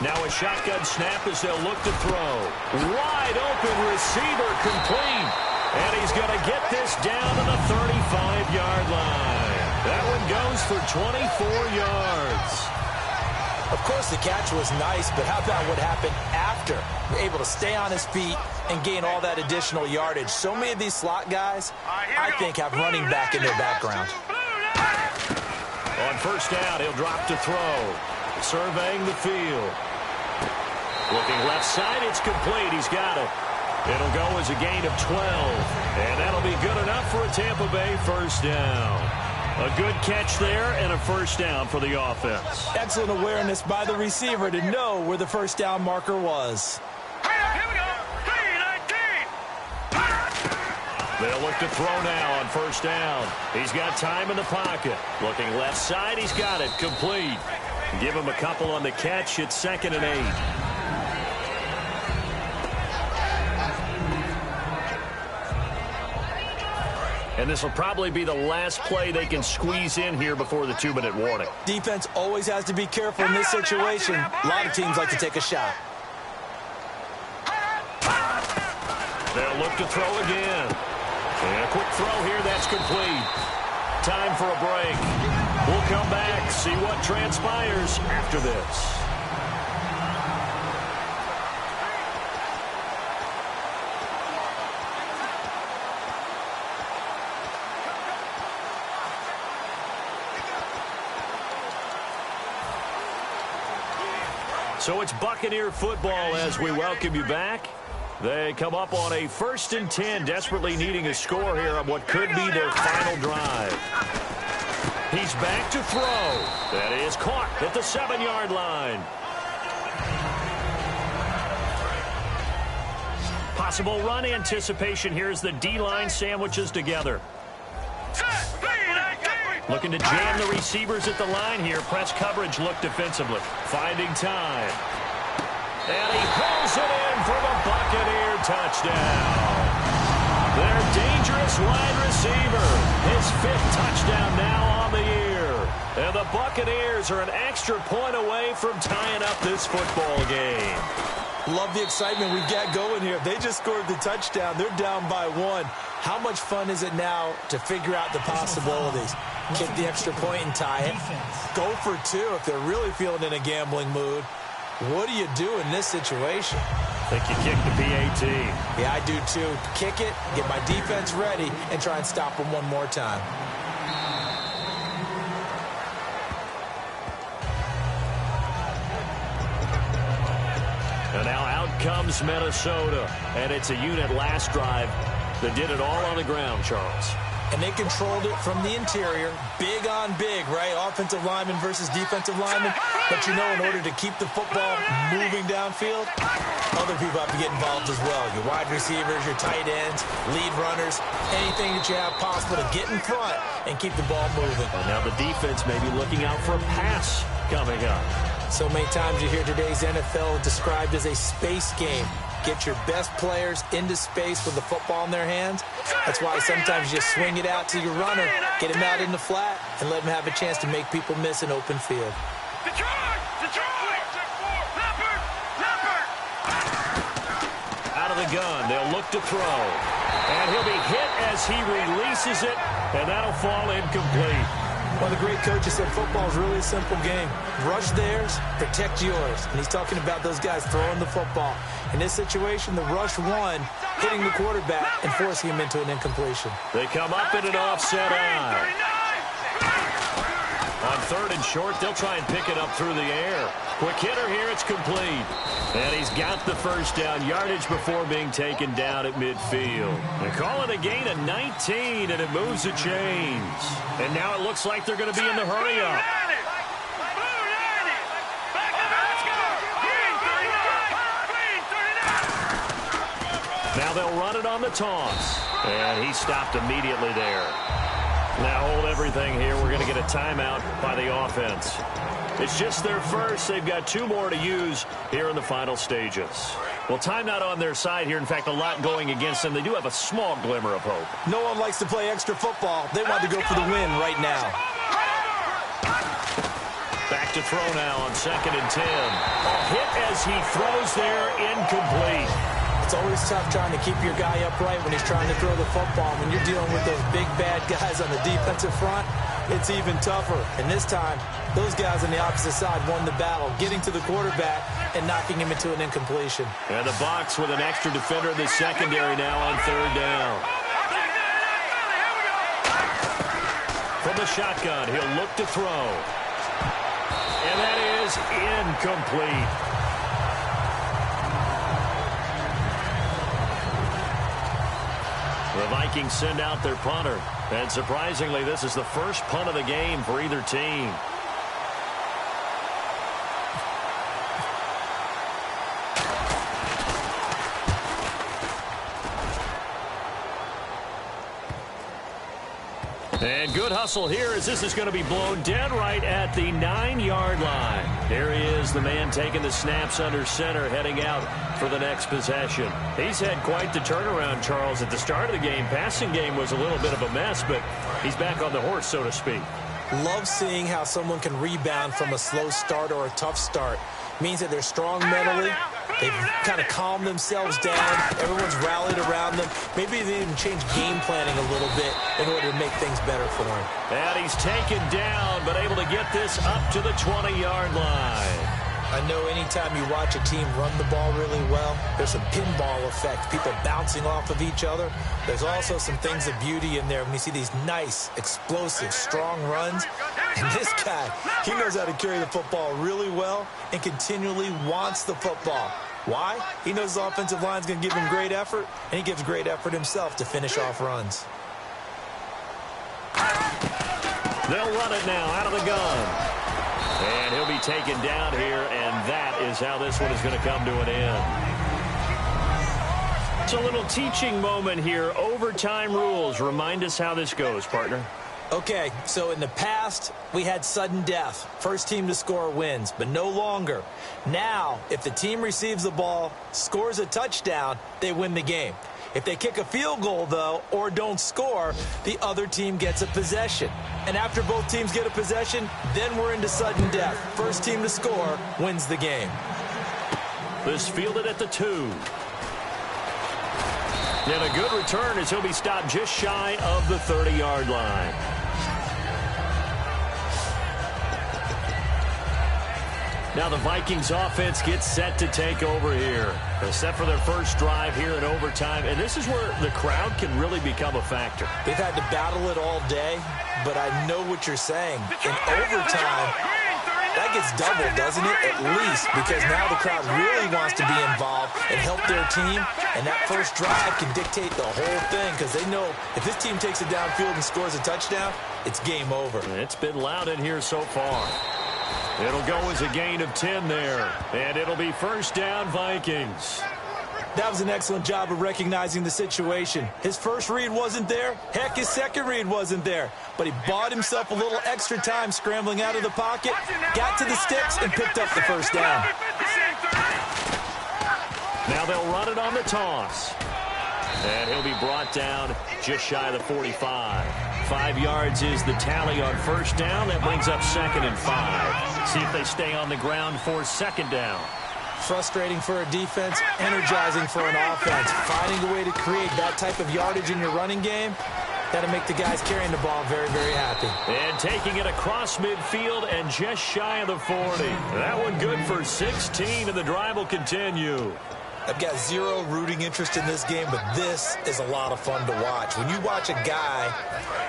Now a shotgun snap as they'll look to throw. Wide open receiver complete. And he's going to get this down to the 35-yard line. That one goes for 24 yards. Of course, the catch was nice, but how about what happened after? Able to stay on his feet and gain all that additional yardage. So many of these slot guys, I think, have running back in their background. On first down, he'll drop to throw. Surveying the field. Looking left side, it's complete. He's got it. It'll go as a gain of 12. And that'll be good enough for a Tampa Bay first down. A good catch there and a first down for the offense. Excellent awareness by the receiver to know where the first down marker was. Here we go. 3-19. They'll look to throw now on first down. He's got time in the pocket. Looking left side, he's got it. Complete. Give him a couple on the catch. It's 2nd and 8. And this will probably be the last play they can squeeze in here before the 2-minute warning. Defense always has to be careful in this situation. A lot of teams like to take a shot. They'll look to throw again. And a quick throw here, that's complete. Time for a break. We'll come back, see what transpires after this. So it's Buccaneer football as we welcome you back. They come up on a 1st and 10, desperately needing a score here on what could be their final drive. He's back to throw. That is caught at the 7-yard line. Possible run anticipation here as the D-line sandwiches together. Looking to jam the receivers at the line here. Press coverage look defensively. Finding time. And he pulls it in for the Buccaneer touchdown. Their dangerous wide receiver. His 5th touchdown now on the year. And the Buccaneers are an extra point away from tying up this football game. Love the excitement we've got going here. They just scored the touchdown. They're down by 1. How much fun is it now to figure out the possibilities? Kick the extra point and tie it. Go for 2 if they're really feeling in a gambling mood. What do you do in this situation? I think you kick the PAT. Yeah, I do too. Kick it, get my defense ready, and try and stop them one more time. And now out comes Minnesota. And it's a unit last drive that did it all on the ground, Charles. And they controlled it from the interior. Big on big, right? Offensive lineman versus defensive lineman. But you know, in order to keep the football moving downfield, other people have to get involved as well. Your wide receivers, your tight ends, lead runners, anything that you have possible to get in front and keep the ball moving. And now the defense may be looking out for a pass coming up. So many times you hear today's NFL described as a space game. Get your best players into space with the football in their hands. That's why sometimes you swing it out to your runner, get him out in the flat, and let him have a chance to make people miss an open field. Out of the gun, they'll look to throw. And he'll be hit as he releases it, and that'll fall incomplete. One of the great coaches said football is really a simple game. Rush theirs, protect yours. And he's talking about those guys throwing the football. In this situation, the rush won, hitting the quarterback and forcing him into an incompletion. They come up in an offset eye. On 3rd and short, they'll try and pick it up through the air. Quick hitter here, it's complete. And he's got the first down, yardage before being taken down at midfield. They call it a gain of 19, and it moves the chains. And now it looks like they're going to be in the hurry-up. Now they'll run it on the toss. And he stopped immediately there. Now hold everything here. We're going to get a timeout by the offense. It's just their first. They've got 2 more to use here in the final stages. Well, timeout on their side here. In fact, a lot going against them. They do have a small glimmer of hope. No one likes to play extra football. They want to go for the win right now. Back to throw now on 2nd and 10. A hit as he throws there, incomplete. It's always tough trying to keep your guy upright when he's trying to throw the football. When you're dealing with those big, bad guys on the defensive front, it's even tougher. And this time, those guys on the opposite side won the battle, getting to the quarterback and knocking him into an incompletion. And the Bucs with an extra defender in the secondary now on 3rd down. From the shotgun, he'll look to throw. And that is incomplete. The Vikings send out their punter. And surprisingly, this is the first punt of the game for either team. And good hustle here as this is going to be blown dead right at the 9-yard line. There he is, the man taking the snaps under center, heading out for the next possession. He's had quite the turnaround, Charles. At the start of the game, passing game was a little bit of a mess, but he's back on the horse, so to speak. Love seeing how someone can rebound from a slow start or a tough start. Means that they're strong mentally. They've kind of calmed themselves down. Everyone's rallied around them. Maybe they even change game planning a little bit in order to make things better for them. And he's taken down, but able to get this up to the 20-yard line. I know anytime you watch a team run the ball really well, there's some pinball effect, people bouncing off of each other. There's also some things of beauty in there when you see these nice, explosive, strong runs. And this guy, he knows how to carry the football really well and continually wants the football. Why? He knows his offensive line's going to give him great effort, and he gives great effort himself to finish off runs. They'll run it now out of the gun. And he'll be taken down here, and that is how this one is going to come to an end. It's a little teaching moment here. Overtime rules. Remind us how this goes, partner. Okay, so in the past, we had sudden death. First team to score wins, but no longer. Now, if the team receives the ball, scores a touchdown, they win the game. If they kick a field goal, though, or don't score, the other team gets a possession. And after both teams get a possession, then we're into sudden death. First team to score wins the game. This fielded at the 2. And a good return as he'll be stopped just shy of the 30-yard line. Now the Vikings offense gets set to take over here. They're set for their first drive here in overtime, and this is where the crowd can really become a factor. They've had to battle it all day, but I know what you're saying. In overtime, that gets doubled, doesn't it? At least, because now the crowd really wants to be involved and help their team, and that first drive can dictate the whole thing because they know if this team takes it downfield and scores a touchdown, it's game over. It's been loud in here so far. It'll go as a gain of 10 there, and it'll be first down Vikings. That was an excellent job of recognizing the situation. His first read wasn't there. Heck, his second read wasn't there. But he bought himself a little extra time scrambling out of the pocket, got to the sticks, and picked up the first down. Now they'll run it on the toss. And he'll be brought down just shy of the 45. 5 yards is the tally on first down. That brings up 2nd and 5. See if they stay on the ground for second down. Frustrating for a defense, energizing for an offense. Finding a way to create that type of yardage in your running game, that'll make the guys carrying the ball very, very happy. And taking it across midfield and just shy of the 40. That one good for 16, and the drive will continue. I've got zero rooting interest in this game, but this is a lot of fun to watch. When you watch a guy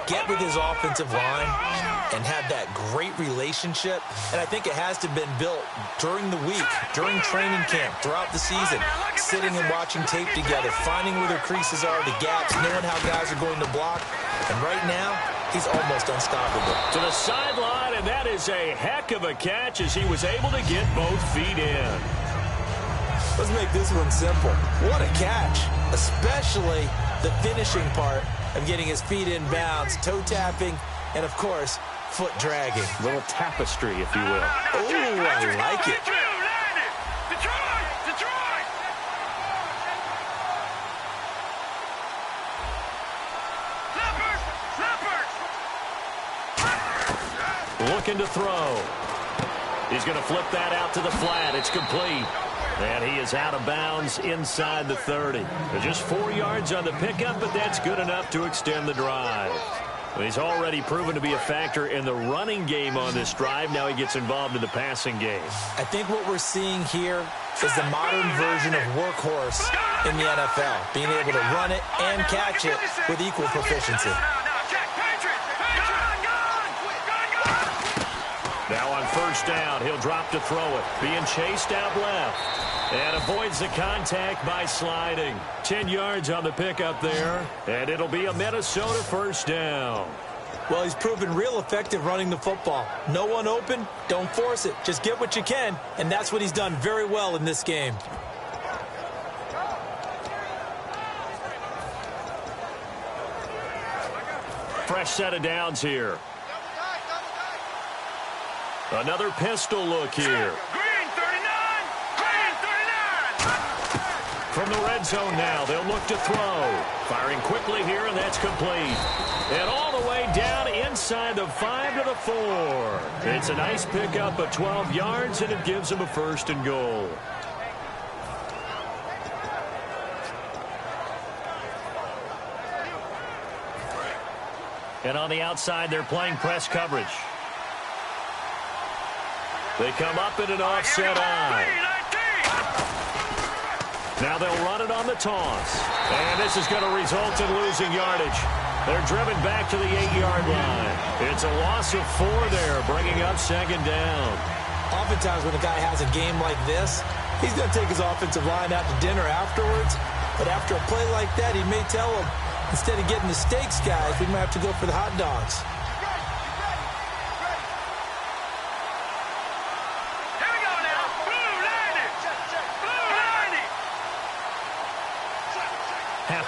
get with his offensive line and have that great relationship, and I think it has to have been built during the week, during training camp, throughout the season, sitting and watching tape together, finding where their creases are, the gaps, knowing how guys are going to block. And right now, he's almost unstoppable. To the sideline, and that is a heck of a catch as he was able to get both feet in. Let's make this one simple. What a catch, especially the finishing part of getting his feet in bounds, toe tapping, and, of course, foot dragging. A little tapestry, if you will. Ooh, I like it. Looking to throw. He's going to flip that out to the flat. It's complete. And he is out of bounds inside the 30. Just 4 yards on the pickup, but that's good enough to extend the drive. He's already proven to be a factor in the running game on this drive. Now he gets involved in the passing game. I think what we're seeing here is the modern version of workhorse in the NFL, being able to run it and catch it with equal proficiency. Now on first down, he'll drop to throw it. Being chased out left. And avoids the contact by sliding. 10 yards on the pickup there. And it'll be a Minnesota first down. Well, he's proven real effective running the football. No one open, don't force it. Just get what you can, and that's what he's done very well in this game. Fresh set of downs here. Another pistol look here. From the red zone now, they'll look to throw. Firing quickly here, and that's complete. And all the way down inside the 5 to the 4. It's a nice pickup of 12 yards, and it gives them a first and goal. And on the outside, they're playing press coverage. They come up in an offset eye. Now they'll run it on the toss. And this is going to result in losing yardage. They're driven back to the 8-yard line. It's a loss of 4 there, bringing up second down. Oftentimes when a guy has a game like this, he's going to take his offensive line out to dinner afterwards. But after a play like that, he may tell them, instead of getting the steaks, guys, we might have to go for the hot dogs.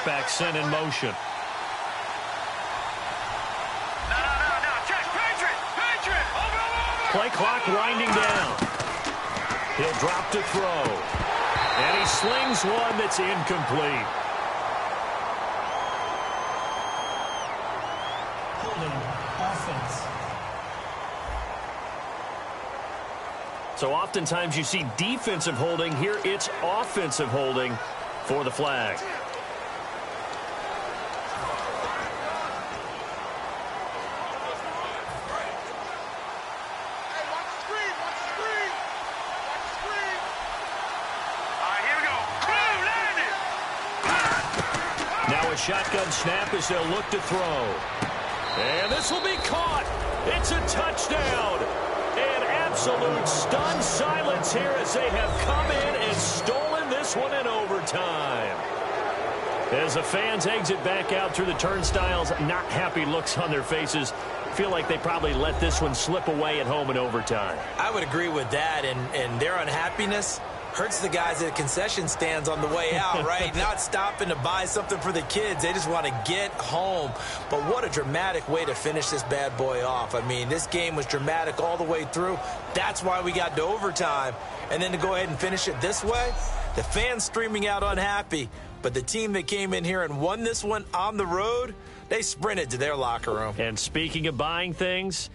halfback sent in motion. No. Check. Patriot. Over. Play clock winding down. He'll drop to throw. And he slings one that's incomplete. Holding. Offense. So oftentimes you see defensive holding. Here it's offensive holding for the flag. Now a shotgun snap as they'll look to throw. And this will be caught. It's a touchdown. And absolute stunned silence here as they have come in and stolen this one in overtime. As the fans exit back out through the turnstiles, not happy looks on their faces. Feel like they probably let this one slip away at home in overtime. I would agree with that, and their unhappiness hurts the guys at the concession stands on the way out, right? Not stopping to buy something for the kids. They just want to get home. But what a dramatic way to finish this bad boy off. I mean, this game was dramatic all the way through. That's why we got to overtime. And then to go ahead and finish it this way, the fans streaming out unhappy. But the team that came in here and won this one on the road, they sprinted to their locker room. And speaking of buying things,